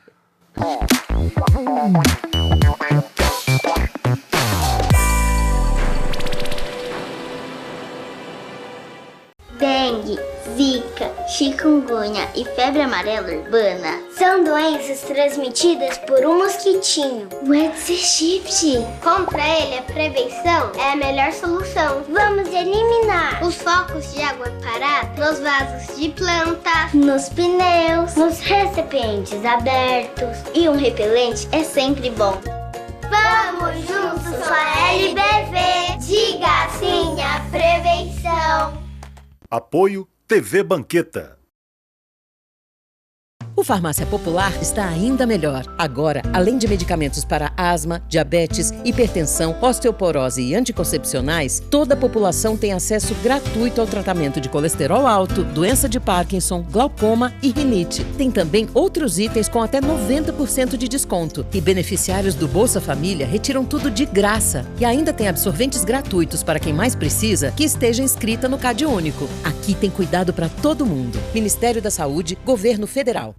Dengue, zika, chikungunya e febre amarela urbana são doenças transmitidas por um mosquitinho, o Aedes aegypti. Contra ele, a prevenção é a melhor solução. Vamos eliminar os focos de água parada nos vasos de planta, nos pneus, nos recipientes abertos. E um repelente é sempre bom. Vamos juntos com a LBV. Diga sim à prevenção. Apoio TV Banqueta. O Farmácia Popular está ainda melhor. Agora, além de medicamentos para asma, diabetes, hipertensão, osteoporose e anticoncepcionais, toda a população tem acesso gratuito ao tratamento de colesterol alto, doença de Parkinson, glaucoma e rinite. Tem também outros itens com até 90% de desconto. E beneficiários do Bolsa Família retiram tudo de graça. E ainda tem absorventes gratuitos para quem mais precisa que esteja inscrita no Cade Único. Aqui tem cuidado para todo mundo. Ministério da Saúde, Governo Federal.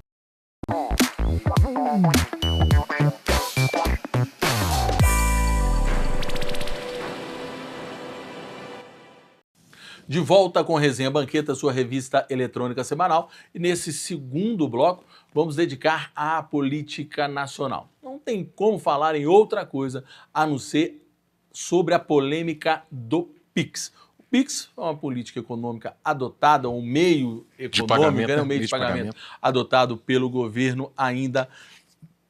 De volta com Resenha Banqueta, sua revista eletrônica semanal. E nesse segundo bloco, vamos dedicar à política nacional. Não tem como falar em outra coisa a não ser sobre a polêmica do PIX. O PIX é uma política econômica adotada, um meio econômico, um meio de pagamento adotado pelo governo ainda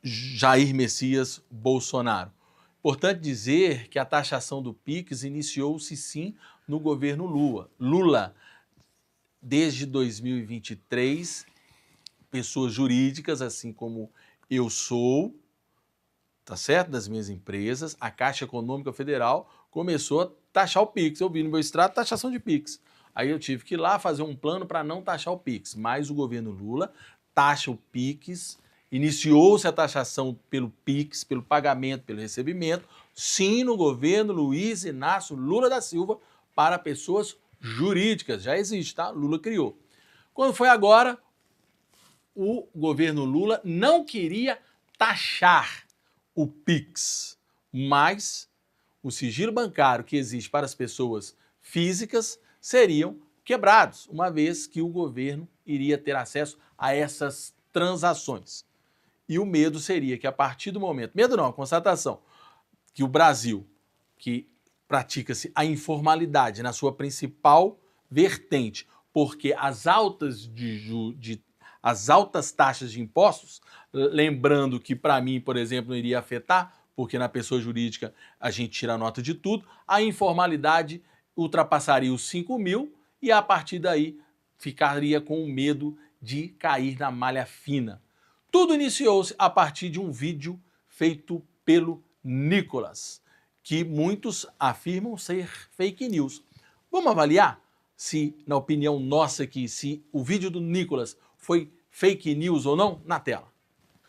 Jair Messias Bolsonaro. Importante dizer que a taxação do PIX iniciou-se sim no governo Lula. Desde 2023, pessoas jurídicas, assim como eu sou, tá certo, das minhas empresas, a Caixa Econômica Federal começou a taxar o PIX. Eu vi no meu extrato taxação de PIX. Aí eu tive que ir lá fazer um plano para não taxar o PIX. Mas o governo Lula taxa o PIX, iniciou-se a taxação pelo PIX, pelo pagamento, pelo recebimento, sim, no governo Luiz Inácio Lula da Silva, para pessoas jurídicas. Já existe, tá? Lula criou. Quando foi agora, o governo Lula não queria taxar o PIX, mas o sigilo bancário que existe para as pessoas físicas seriam quebrados, uma vez que o governo iria ter acesso a essas transações. E o medo seria que a partir do momento, medo não, constatação, que o Brasil, que pratica-se a informalidade na sua principal vertente, porque as altas taxas de impostos, lembrando que para mim, por exemplo, não iria afetar, porque na pessoa jurídica a gente tira nota de tudo, a informalidade ultrapassaria os 5 mil e a partir daí ficaria com o medo de cair na malha fina. Tudo iniciou-se a partir de um vídeo feito pelo Nicolas, que muitos afirmam ser fake news. Vamos avaliar se, na opinião nossa aqui, se o vídeo do Nicolas foi fake news ou não? Na tela.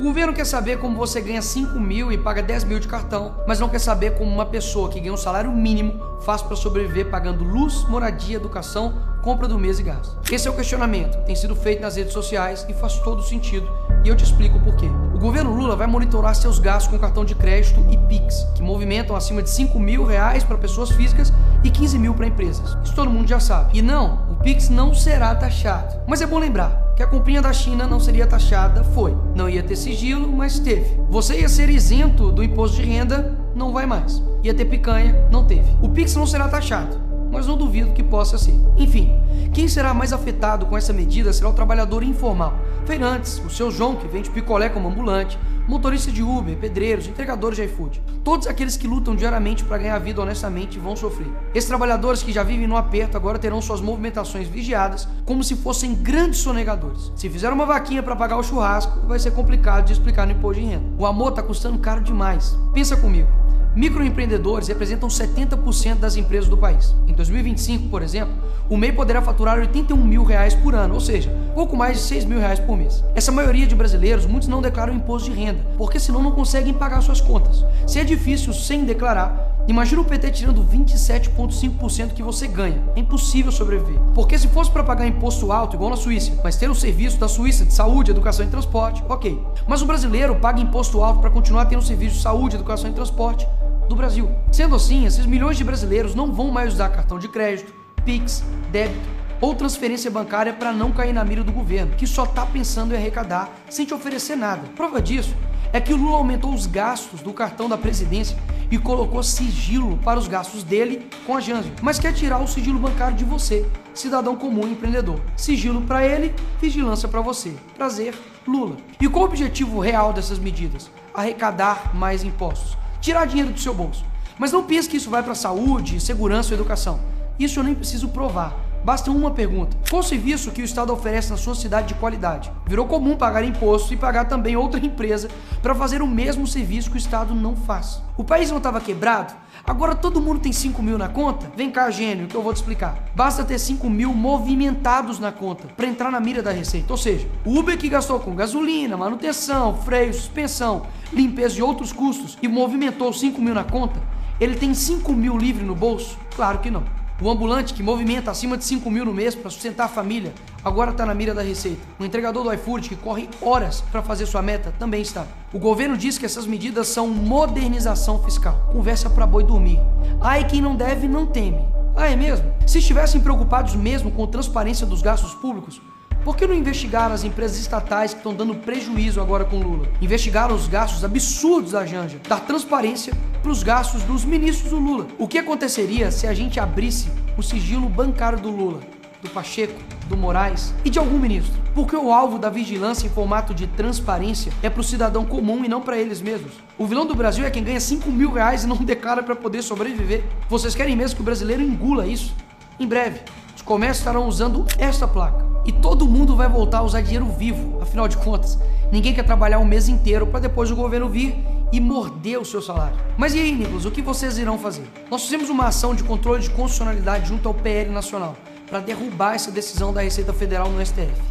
O governo quer saber como você ganha 5 mil e paga 10 mil de cartão, mas não quer saber como uma pessoa que ganha um salário mínimo faz para sobreviver pagando luz, moradia, educação, compra do mês e gás. Esse é o questionamento, tem sido feito nas redes sociais e faz todo sentido, e eu te explico o porquê. O governo Lula vai monitorar seus gastos com cartão de crédito e Pix, que movimentam acima de 5 mil reais para pessoas físicas e 15 mil para empresas. Isso todo mundo já sabe. E não, o Pix não será taxado. Mas é bom lembrar que a comprinha da China não seria taxada, foi. Não ia ter sigilo, mas teve. Você ia ser isento do imposto de renda, não vai mais. Ia ter picanha, não teve. O Pix não será taxado, mas não duvido que possa ser. Enfim, quem será mais afetado com essa medida será o trabalhador informal. Feirantes, o seu João que vende picolé como ambulante, motorista de Uber, pedreiros, entregadores de iFood. Todos aqueles que lutam diariamente para ganhar a vida honestamente vão sofrer. Esses trabalhadores que já vivem no aperto agora terão suas movimentações vigiadas como se fossem grandes sonegadores. Se fizer uma vaquinha para pagar o churrasco, vai ser complicado de explicar no imposto de renda. O amor tá custando caro demais. Pensa comigo. Microempreendedores representam 70% das empresas do país. Em 2025, por exemplo, o MEI poderá faturar 81 mil reais por ano, ou seja, pouco mais de 6 mil reais por mês. Essa maioria de brasileiros, muitos não declaram imposto de renda, porque senão não conseguem pagar suas contas. Se é difícil sem declarar, imagina o PT tirando 27,5% que você ganha. É impossível sobreviver. Porque se fosse para pagar imposto alto, igual na Suíça, mas ter um serviço da Suíça de saúde, educação e transporte, ok. Mas o brasileiro paga imposto alto para continuar tendo serviço de saúde, educação e transporte do Brasil. Sendo assim, esses milhões de brasileiros não vão mais usar cartão de crédito, Pix, débito ou transferência bancária para não cair na mira do governo, que só está pensando em arrecadar sem te oferecer nada. Prova disso é que o Lula aumentou os gastos do cartão da presidência e colocou sigilo para os gastos dele com a Janja, mas quer tirar o sigilo bancário de você, cidadão comum e empreendedor. Sigilo para ele, vigilância para você. Prazer, Lula. E qual o objetivo real dessas medidas? Arrecadar mais impostos. Tirar dinheiro do seu bolso. Mas não pense que isso vai para saúde, segurança ou educação. Isso eu nem preciso provar. Basta uma pergunta. Qual serviço que o Estado oferece na sua cidade de qualidade? Virou comum pagar imposto e pagar também outra empresa para fazer o mesmo serviço que o Estado não faz. O país não estava quebrado? Agora todo mundo tem 5 mil na conta? Vem cá, gênio, que eu vou te explicar. Basta ter 5 mil movimentados na conta para entrar na mira da receita. Ou seja, o Uber que gastou com gasolina, manutenção, freio, suspensão, limpeza e outros custos e movimentou 5 mil na conta, ele tem 5 mil livre no bolso? Claro que não. O ambulante que movimenta acima de 5 mil no mês para sustentar a família, agora está na mira da receita. O entregador do iFood que corre horas para fazer sua meta, também está. O governo diz que essas medidas são modernização fiscal. Conversa para boi dormir. Ai, quem não deve não teme. Ah, é mesmo? Se estivessem preocupados mesmo com a transparência dos gastos públicos, por que não investigaram as empresas estatais que estão dando prejuízo agora com Lula? Investigaram os gastos absurdos da Janja, dar transparência para os gastos dos ministros do Lula. O que aconteceria se a gente abrisse o sigilo bancário do Lula, do Pacheco, do Moraes e de algum ministro? Porque o alvo da vigilância em formato de transparência é para o cidadão comum e não para eles mesmos. O vilão do Brasil é quem ganha 5 mil reais e não declara para poder sobreviver. Vocês querem mesmo que o brasileiro engula isso? Em breve, os comércios estarão usando esta placa. E todo mundo vai voltar a usar dinheiro vivo, afinal de contas. Ninguém quer trabalhar um mês inteiro para depois o governo vir e morder o seu salário. Mas e aí, Nicolas, o que vocês irão fazer? Nós fizemos uma ação de controle de constitucionalidade junto ao PL Nacional para derrubar essa decisão da Receita Federal no STF.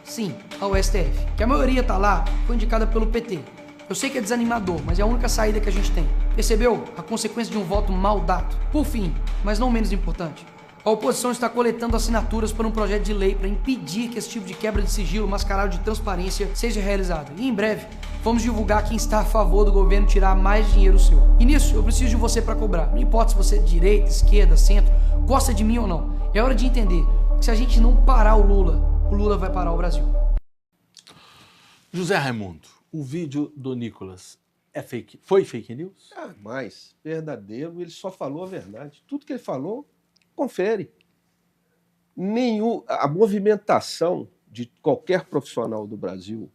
Sim, ao STF, que a maioria está lá, foi indicada pelo PT. Eu sei que é desanimador, mas é a única saída que a gente tem. Percebeu? A consequência de um voto mal dado. Por fim, mas não menos importante, a oposição está coletando assinaturas para um projeto de lei para impedir que esse tipo de quebra de sigilo mascarado de transparência seja realizado. E em breve, vamos divulgar quem está a favor do governo tirar mais dinheiro seu. E nisso, eu preciso de você para cobrar. Não importa se você é de direita, esquerda, centro, gosta de mim ou não. É hora de entender que se a gente não parar o Lula vai parar o Brasil. José Raimundo, o vídeo do Nicolas foi fake news? Mas verdadeiro, ele só falou a verdade. Tudo que ele falou, confere. A movimentação de qualquer profissional do Brasil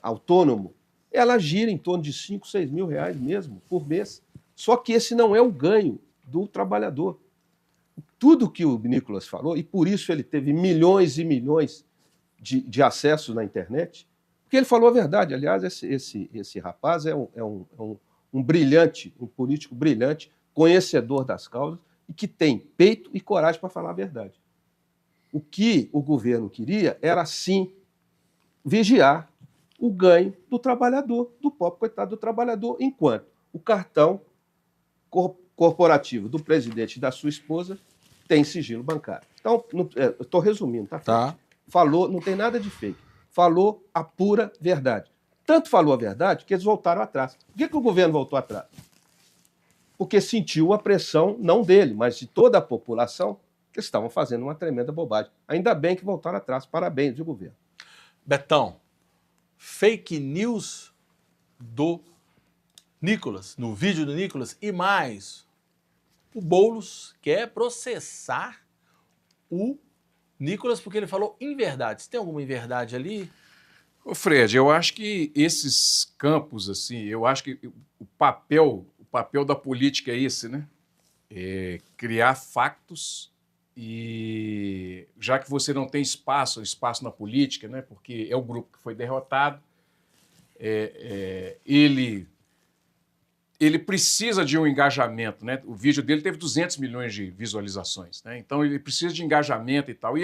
autônomo, ela gira em torno de 5, 6 mil reais mesmo por mês. Só que esse não é o ganho do trabalhador. Tudo que o Nicolas falou, e por isso ele teve milhões e milhões de acessos na internet, Porque ele falou a verdade. Aliás, esse rapaz é um brilhante, um político brilhante, conhecedor das causas e que tem peito e coragem para falar a verdade. O que o governo queria era, sim, vigiar o ganho do trabalhador, do pobre coitado do trabalhador, enquanto o cartão corporativo do presidente e da sua esposa tem sigilo bancário. Então, eu estou resumindo, tá? Tá. Falou, não tem nada de fake. Falou a pura verdade. Tanto falou a verdade que eles voltaram atrás. Por que o governo voltou atrás? Porque sentiu a pressão, não dele, mas de toda a população, que estavam fazendo uma tremenda bobagem. Ainda bem que voltaram atrás. Parabéns, viu, governo? Betão, fake news do Nicolas, no vídeo do Nicolas, e mais, o Boulos quer processar o Nicolas porque ele falou inverdades. Tem alguma inverdade ali? Ô Fred, eu acho que esses campos, assim, eu acho que o papel da política é esse, né? É criar factos e já que você não tem espaço na política, né? Porque é o grupo que foi derrotado, ele precisa de um engajamento, né? O vídeo dele teve 200 milhões de visualizações, né? Então ele precisa de engajamento e tal.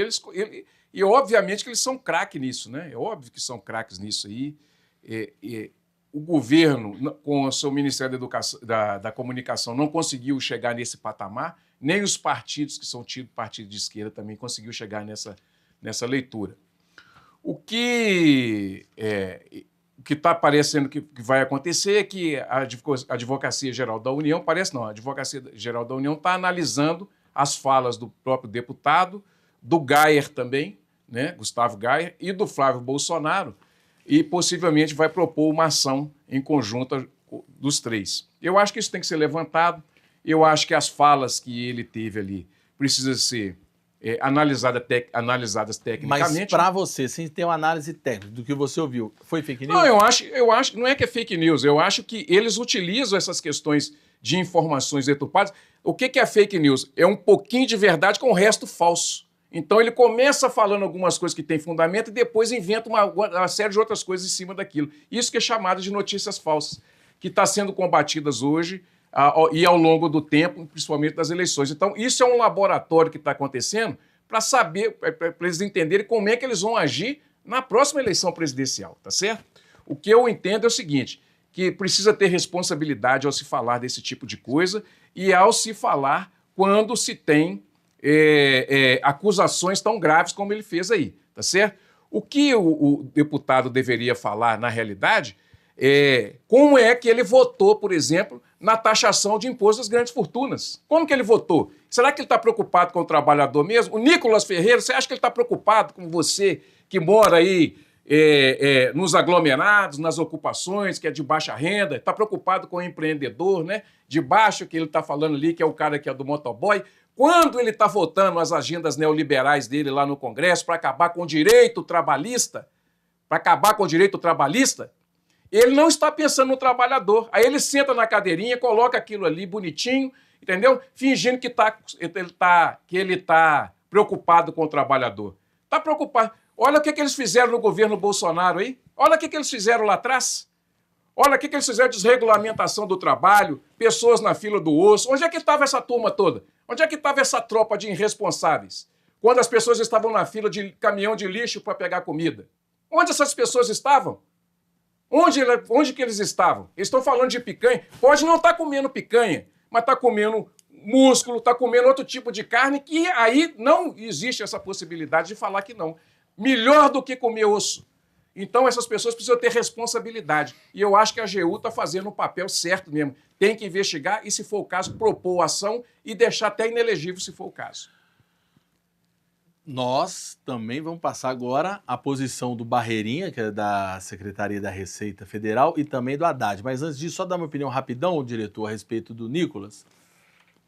E obviamente que eles são craques nisso, né? É óbvio que são craques nisso aí. O governo, com o seu Ministério da Educação, da Comunicação, não conseguiu chegar nesse patamar, nem os partidos que são tidos partido de esquerda também conseguiu chegar nessa leitura. O que está parecendo que vai acontecer é que a Advocacia Geral da União, a Advocacia Geral da União está analisando as falas do próprio deputado, do Gayer também, né, Gustavo Gayer, e do Flávio Bolsonaro, e possivelmente vai propor uma ação em conjunto dos três. Eu acho que isso tem que ser levantado, eu acho que as falas que ele teve ali precisam ser analisadas tecnicamente. Mas para você, sem ter uma análise técnica do que você ouviu, foi fake news? Não, eu acho, não é que é fake news, eu acho que eles utilizam essas questões de informações deturpadas. O que é fake news? É um pouquinho de verdade com o resto falso. Então ele começa falando algumas coisas que têm fundamento e depois inventa uma série de outras coisas em cima daquilo. Isso que é chamado de notícias falsas, que está sendo combatidas hoje e ao longo do tempo, principalmente das eleições. Então isso é um laboratório que está acontecendo para saber, para eles entenderem como é que eles vão agir na próxima eleição presidencial, tá certo? O que eu entendo é o seguinte, que precisa ter responsabilidade ao se falar desse tipo de coisa e ao se falar quando se tem acusações tão graves como ele fez aí, tá certo? O que o deputado deveria falar, na realidade, é como é que ele votou, por exemplo, na taxação de imposto das grandes fortunas. Como que ele votou? Será que ele está preocupado com o trabalhador mesmo? O Nicolas Ferreira, você acha que ele está preocupado com você que mora aí nos aglomerados, nas ocupações, que é de baixa renda, está preocupado com o empreendedor, né? De baixo, que ele está falando ali, que é o cara que é do motoboy. Quando ele está votando as agendas neoliberais dele lá no Congresso para acabar com o direito trabalhista, ele não está pensando no trabalhador. Aí ele senta na cadeirinha, coloca aquilo ali bonitinho, entendeu? Fingindo que ele está preocupado com o trabalhador. Está preocupado. Olha o que eles fizeram no governo Bolsonaro aí. Olha o que eles fizeram lá atrás. Olha o que eles fizeram de desregulamentação do trabalho, pessoas na fila do osso. Onde é que estava essa turma toda? Onde é que estava essa tropa de irresponsáveis? Quando as pessoas estavam na fila de caminhão de lixo para pegar comida. Onde essas pessoas estavam? Onde que eles estavam? Eles estão falando de picanha. Pode não estar comendo picanha, mas está comendo músculo, está comendo outro tipo de carne, que aí não existe essa possibilidade de falar que não. Melhor do que comer osso. Então essas pessoas precisam ter responsabilidade. E eu acho que a AGU está fazendo o papel certo mesmo. Tem que investigar e, se for o caso, propor ação e deixar até inelegível, se for o caso. Nós também vamos passar agora a posição do Barreirinha, que é da Secretaria da Receita Federal, e também do Haddad. Mas antes disso, só dar uma opinião rapidão, diretor, a respeito do Nicolas.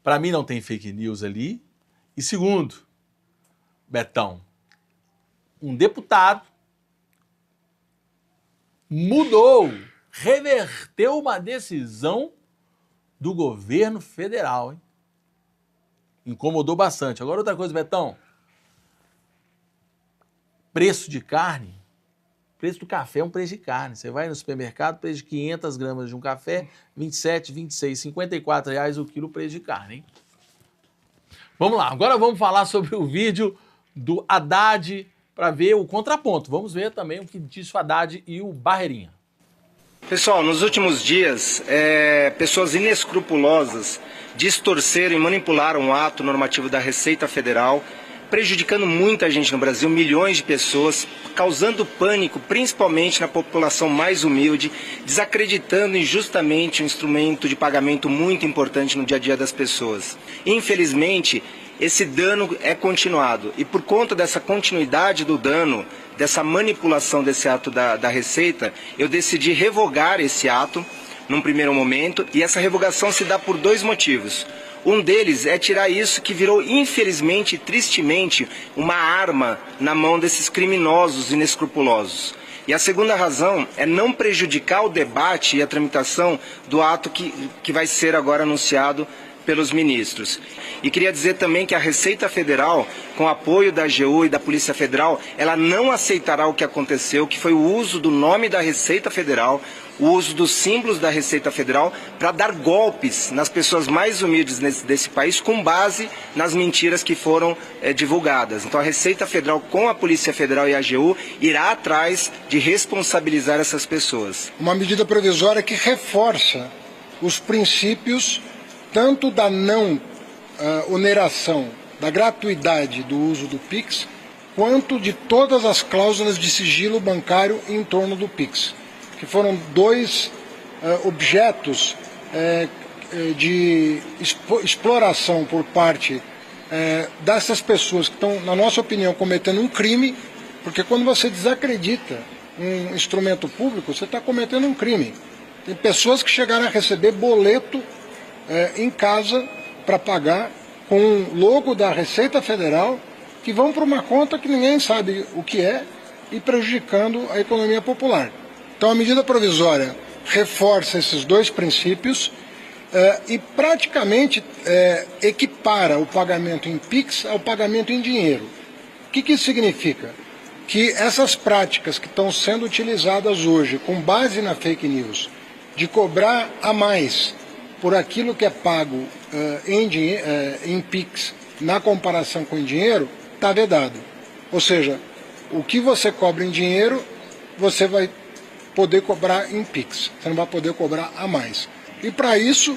Para mim não tem fake news ali. E segundo, Betão, um deputado reverteu uma decisão do governo federal, hein? Incomodou bastante. Agora outra coisa, Betão. Preço de carne preço do café é um preço de carne. Você vai no supermercado, preço de 500 gramas de um café, 27, 26, 54 reais o quilo, preço de carne, hein? Vamos lá, agora vamos falar sobre o vídeo do Haddad para ver o contraponto. Vamos ver também o que disse o Haddad e o Barreirinha. Pessoal, nos últimos dias, pessoas inescrupulosas distorceram e manipularam o ato normativo da Receita Federal, prejudicando muita gente no Brasil, milhões de pessoas, causando pânico, principalmente na população mais humilde, desacreditando injustamente um instrumento de pagamento muito importante no dia a dia das pessoas. Infelizmente, esse dano é continuado e por conta dessa continuidade do dano, dessa manipulação desse ato da Receita, eu decidi revogar esse ato num primeiro momento, e essa revogação se dá por 2 motivos. Um deles é tirar isso que virou, infelizmente e tristemente, uma arma na mão desses criminosos inescrupulosos. E a segunda razão é não prejudicar o debate e a tramitação do ato que vai ser agora anunciado pelos ministros. E queria dizer também que a Receita Federal, com apoio da AGU e da Polícia Federal, ela não aceitará o que aconteceu, que foi o uso do nome da Receita Federal, o uso dos símbolos da Receita Federal para dar golpes nas pessoas mais humildes desse país com base nas mentiras que foram divulgadas. Então a Receita Federal com a Polícia Federal e a AGU irá atrás de responsabilizar essas pessoas. Uma medida provisória que reforça os princípios tanto da não oneração, da gratuidade do uso do PIX, quanto de todas as cláusulas de sigilo bancário em torno do PIX, que foram 2 objetos de exploração por parte dessas pessoas que estão, na nossa opinião, cometendo um crime, porque quando você desacredita um instrumento público, você está cometendo um crime. Tem pessoas que chegaram a receber boleto em casa para pagar com o logo da Receita Federal, que vão para uma conta que ninguém sabe o que é e prejudicando a economia popular. Então a medida provisória reforça esses 2 princípios e praticamente equipara o pagamento em PIX ao pagamento em dinheiro. O que isso significa? Que essas práticas que estão sendo utilizadas hoje com base na fake news, de cobrar a mais por aquilo que é pago em PIX na comparação com em dinheiro, está vedado. Ou seja, o que você cobra em dinheiro, você vai poder cobrar em PIX. Você não vai poder cobrar a mais. E para isso,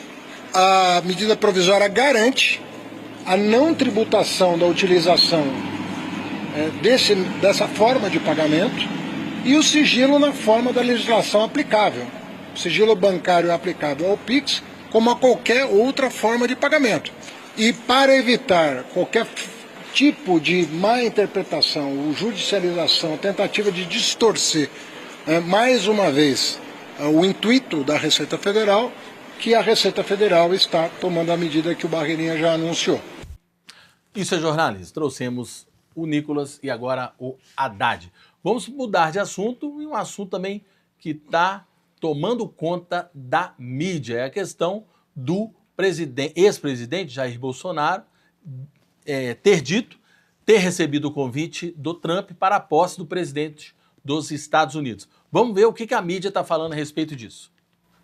a medida provisória garante a não tributação da utilização dessa forma de pagamento e o sigilo na forma da legislação aplicável. O sigilo bancário é aplicável ao PIX como a qualquer outra forma de pagamento. E para evitar qualquer tipo de má interpretação ou judicialização, tentativa de distorcer mais uma vez o intuito da Receita Federal, que a Receita Federal está tomando a medida que o Barreirinha já anunciou. Isso é jornalismo. Trouxemos o Nicolas e agora o Haddad. Vamos mudar de assunto, e um assunto também que está tomando conta da mídia. É a questão do ex-presidente Jair Bolsonaro ter recebido o convite do Trump para a posse do presidente dos Estados Unidos. Vamos ver o que a mídia está falando a respeito disso.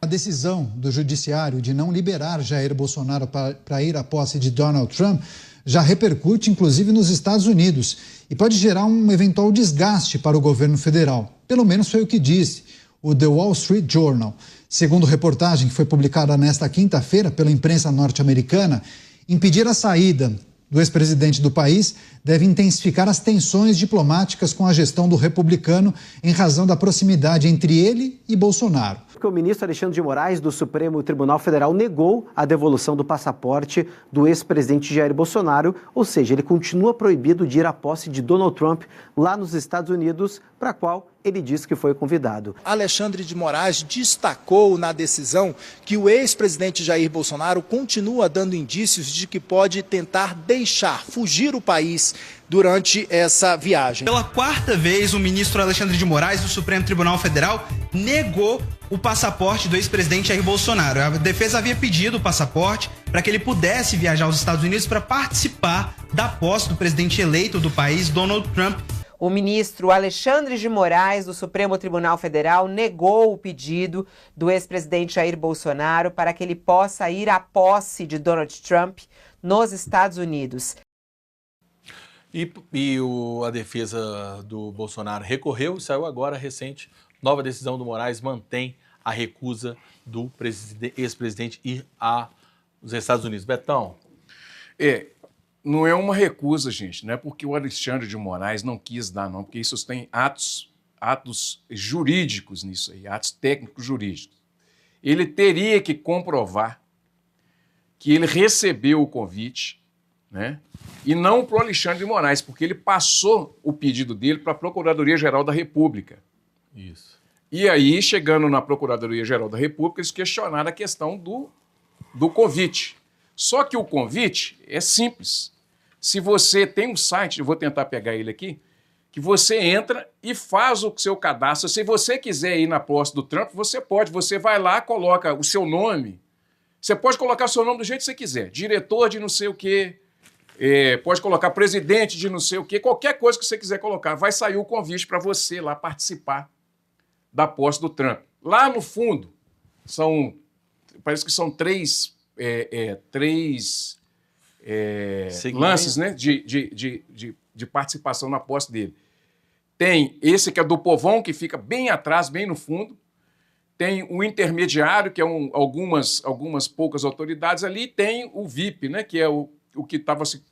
A decisão do judiciário de não liberar Jair Bolsonaro para ir à posse de Donald Trump já repercute, inclusive, nos Estados Unidos e pode gerar um eventual desgaste para o governo federal. Pelo menos foi o que disse o The Wall Street Journal. Segundo reportagem que foi publicada nesta quinta-feira pela imprensa norte-americana, impedir a saída do ex-presidente do país deve intensificar as tensões diplomáticas com a gestão do republicano em razão da proximidade entre ele e Bolsonaro. O ministro Alexandre de Moraes, do Supremo Tribunal Federal, negou a devolução do passaporte do ex-presidente Jair Bolsonaro, ou seja, ele continua proibido de ir à posse de Donald Trump lá nos Estados Unidos, para a qual ele disse que foi convidado. Alexandre de Moraes destacou na decisão que o ex-presidente Jair Bolsonaro continua dando indícios de que pode tentar fugir o país durante essa viagem. Pela 4ª vez, o ministro Alexandre de Moraes, do Supremo Tribunal Federal, negou o passaporte do ex-presidente Jair Bolsonaro. A defesa havia pedido o passaporte para que ele pudesse viajar aos Estados Unidos para participar da posse do presidente eleito do país, Donald Trump. O ministro Alexandre de Moraes, do Supremo Tribunal Federal, negou o pedido do ex-presidente Jair Bolsonaro para que ele possa ir à posse de Donald Trump nos Estados Unidos. A defesa do Bolsonaro recorreu e saiu agora recente. Nova decisão do Moraes mantém a recusa do ex-presidente ir aos Estados Unidos. Betão. Não é uma recusa, gente, não é porque o Alexandre de Moraes não quis dar, não, porque isso tem atos jurídicos nisso aí, atos técnicos jurídicos. Ele teria que comprovar que ele recebeu o convite, né? E não para o Alexandre de Moraes, porque ele passou o pedido dele para a Procuradoria-Geral da República. Isso. E aí, chegando na Procuradoria-Geral da República, eles questionaram a questão do convite. Só que o convite é simples. Se você tem um site, eu vou tentar pegar ele aqui, que você entra e faz o seu cadastro. Se você quiser ir na posse do Trump, você pode. Você vai lá, coloca o seu nome. Você pode colocar o seu nome do jeito que você quiser. Diretor de não sei o quê, pode colocar presidente de não sei o quê, qualquer coisa que você quiser colocar. Vai sair o convite para você lá participar da posse do Trump. Lá no fundo, parece que são três lances, né, de participação na posse dele. Tem esse que é do povão, que fica bem atrás, bem no fundo. Tem o intermediário, que é algumas poucas autoridades ali. E tem o VIP, né, que é o que estava se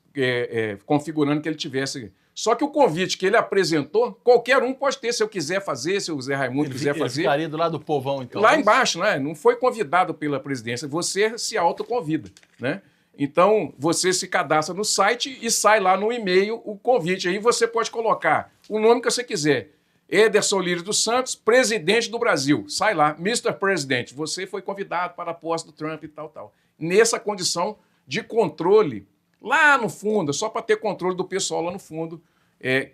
configurando que ele tivesse. Só que o convite que ele apresentou, qualquer um pode ter, se eu quiser fazer, se o Zé Raimundo quiser fazer. Ele ficaria do lado do povão, então. Lá embaixo, né? Não foi convidado pela presidência, você se autoconvida, né? Então, você se cadastra no site e sai lá no e-mail o convite. Aí você pode colocar o nome que você quiser. Ederson Lira dos Santos, presidente do Brasil. Sai lá, Mr. President, você foi convidado para a posse do Trump e tal. Nessa condição de controle, lá no fundo, só para ter controle do pessoal lá no fundo,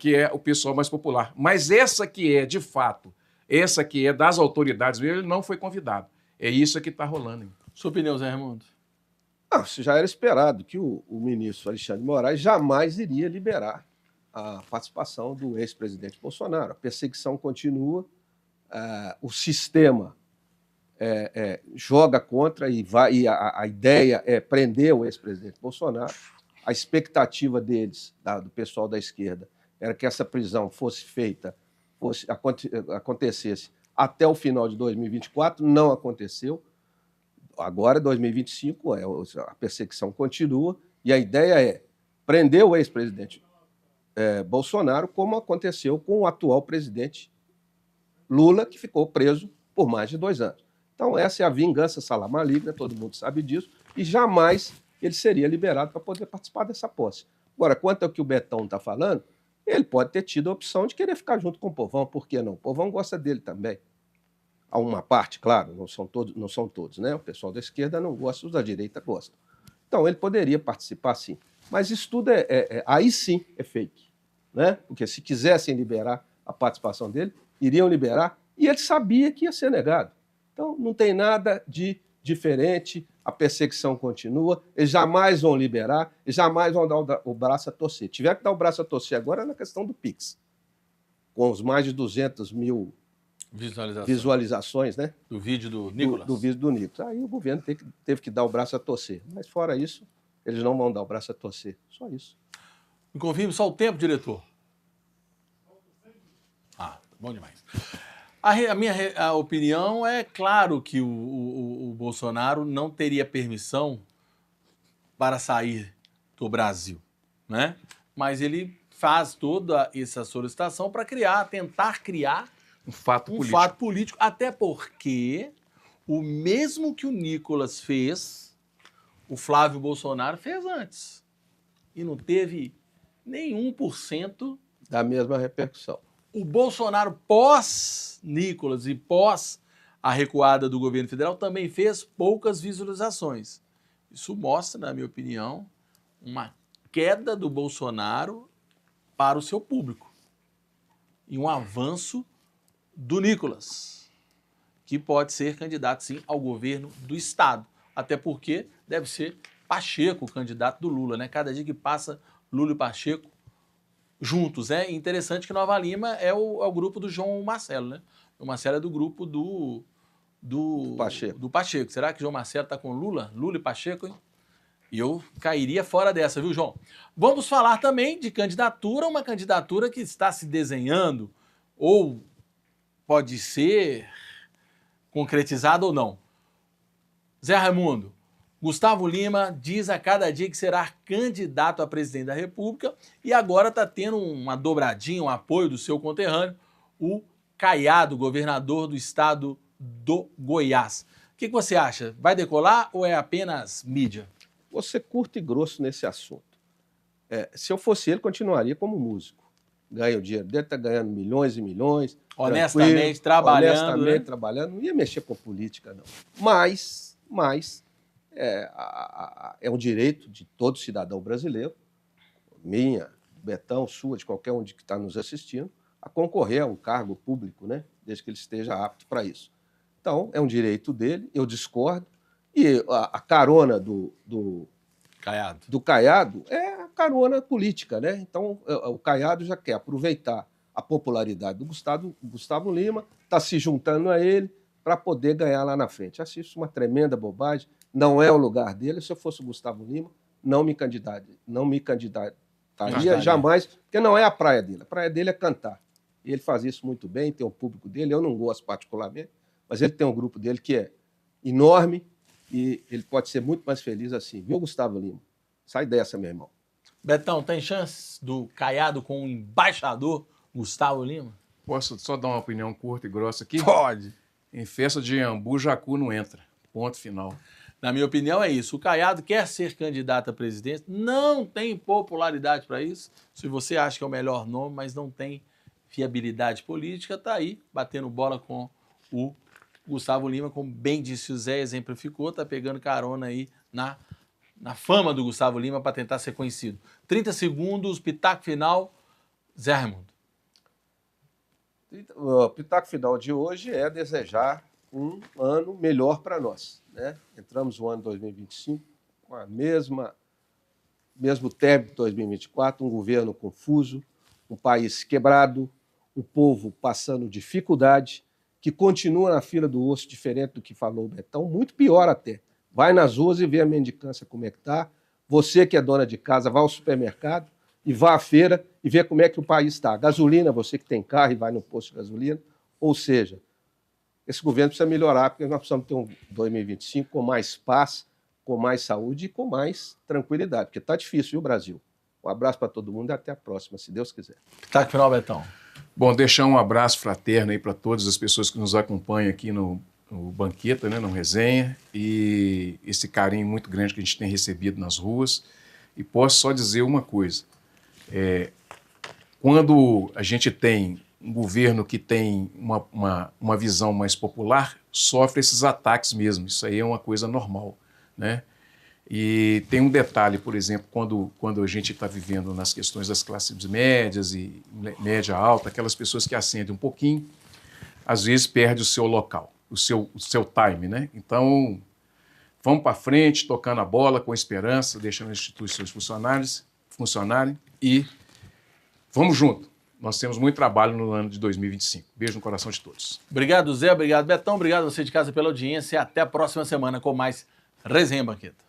que é o pessoal mais popular. Mas essa que é, de fato, essa que é das autoridades mesmo, ele não foi convidado. É isso que está rolando. Hein? Sua opinião, Zé Raimundo? Isso já era esperado, que o ministro Alexandre de Moraes jamais iria liberar a participação do ex-presidente Bolsonaro. A perseguição continua, o sistema joga contra e a ideia é prender o ex-presidente Bolsonaro. A expectativa deles, do pessoal da esquerda, era que essa prisão fosse feita, acontecesse até o final de 2024, não aconteceu. Agora, 2025, a perseguição continua e a ideia é prender o ex-presidente Bolsonaro, como aconteceu com o atual presidente Lula, que ficou preso por mais de 2 anos. Então, essa é a vingança salamaligna, todo mundo sabe disso, e jamais ele seria liberado para poder participar dessa posse. Agora, quanto ao que o Betão está falando, ele pode ter tido a opção de querer ficar junto com o povão, por que não? O povão gosta dele também. Há uma parte, claro, não são todos, né? O pessoal da esquerda não gosta, os da direita gostam. Então, ele poderia participar, sim. Mas isso tudo aí sim é fake, né? Porque se quisessem liberar a participação dele, iriam liberar, e ele sabia que ia ser negado. Então, não tem nada de diferente, a perseguição continua, eles jamais vão liberar, eles jamais vão dar o braço a torcer. Tiver que dar o braço a torcer agora na questão do Pix, com os mais de 200 mil visualizações, né? Do vídeo do Nicolas. Do vídeo do Nicolas. Aí o governo teve que dar o braço a torcer. Mas fora isso, eles não vão dar o braço a torcer. Só isso. Me confirme só o tempo, diretor. Bom demais. A minha opinião é claro que o Bolsonaro não teria permissão para sair do Brasil, né? Mas ele faz toda essa solicitação para tentar criar um fato político, até porque o mesmo que o Nicolas fez, o Flávio Bolsonaro fez antes. E não teve nenhum % da mesma repercussão. O Bolsonaro, pós-Nicolas e pós a recuada do governo federal, também fez poucas visualizações. Isso mostra, na minha opinião, uma queda do Bolsonaro para o seu público. E um avanço do Nicolas, que pode ser candidato, sim, ao governo do Estado. Até porque deve ser Pacheco o candidato do Lula, né? Cada dia que passa, Lula e Pacheco juntos. É interessante que Nova Lima é o grupo do João Marcelo, né? O Marcelo é do grupo do Pacheco. Será que João Marcelo está com Lula? Lula e Pacheco, hein? E eu cairia fora dessa, viu, João? Vamos falar também de candidatura, uma candidatura que está se desenhando, ou pode ser concretizada ou não. Zé Raimundo, Gustavo Lima diz a cada dia que será candidato a presidente da República e agora está tendo uma dobradinha, um apoio do seu conterrâneo, o Caiado, governador do estado do Goiás. O que você acha? Vai decolar ou é apenas mídia? Vou ser curto e grosso nesse assunto. Se eu fosse ele, continuaria como músico. Ganha o dinheiro dele, está ganhando milhões e milhões. Honestamente, trabalhando. Honestamente, trabalhando. Não ia mexer com política, não. Mas é um direito de todo cidadão brasileiro, minha, Betão, sua, de qualquer um que está nos assistindo, a concorrer a um cargo público, né? Desde que ele esteja apto para isso. Então, é um direito dele, eu discordo. E a carona do Caiado é a carona política, né? Então, o Caiado já quer aproveitar a popularidade do Gustavo Lima, está se juntando a ele para poder ganhar lá na frente. Acho isso uma tremenda bobagem, não é o lugar dele. Se eu fosse o Gustavo Lima, não me candidataria jamais, porque não é a praia dele. A praia dele é cantar. E ele faz isso muito bem, tem o público dele, eu não gosto particularmente, mas ele tem um grupo dele que é enorme, e ele pode ser muito mais feliz assim. Viu, Gustavo Lima? Sai dessa, meu irmão. Betão, tem chance do Caiado com o embaixador Gustavo Lima? Posso só dar uma opinião curta e grossa aqui? Pode. Em festa de Iambu, Jacu não entra. Ponto final. Na minha opinião é isso. O Caiado quer ser candidato à presidência, não tem popularidade para isso. Se você acha que é o melhor nome, mas não tem fiabilidade política, está aí batendo bola com o Gustavo Lima, como bem disse o Zé, exemplificou, está pegando carona aí na fama do Gustavo Lima para tentar ser conhecido. 30 segundos, pitaco final, Zé Raimundo. O pitaco final de hoje é desejar um ano melhor para nós, né? Entramos no ano 2025 com a mesmo término de 2024, um governo confuso, um país quebrado, um povo passando dificuldade, que continua na fila do osso, diferente do que falou o Betão, muito pior até. Vai nas ruas e vê a mendicância como é que está. Você que é dona de casa, vai ao supermercado e vá à feira e vê como é que o país está. Gasolina, você que tem carro e vai no posto de gasolina. Ou seja, esse governo precisa melhorar, porque nós precisamos ter um 2025 com mais paz, com mais saúde e com mais tranquilidade, porque está difícil, viu, Brasil? Um abraço para todo mundo e até a próxima, se Deus quiser. Pitaco final, Betão. Bom, deixar um abraço fraterno aí para todas as pessoas que nos acompanham aqui no Banqueta, né, no Resenha, e esse carinho muito grande que a gente tem recebido nas ruas. E posso só dizer uma coisa, quando a gente tem um governo que tem uma visão mais popular, sofre esses ataques mesmo, isso aí é uma coisa normal, né? E tem um detalhe, por exemplo, quando a gente está vivendo nas questões das classes médias e média alta, aquelas pessoas que ascendem um pouquinho, às vezes perde o seu local, o seu time, né? Então, vamos para frente, tocando a bola com esperança, deixando as instituições funcionarem e vamos junto. Nós temos muito trabalho no ano de 2025. Beijo no coração de todos. Obrigado, Zé. Obrigado, Betão. Obrigado a você de casa pela audiência e até a próxima semana com mais Resenha Banqueta.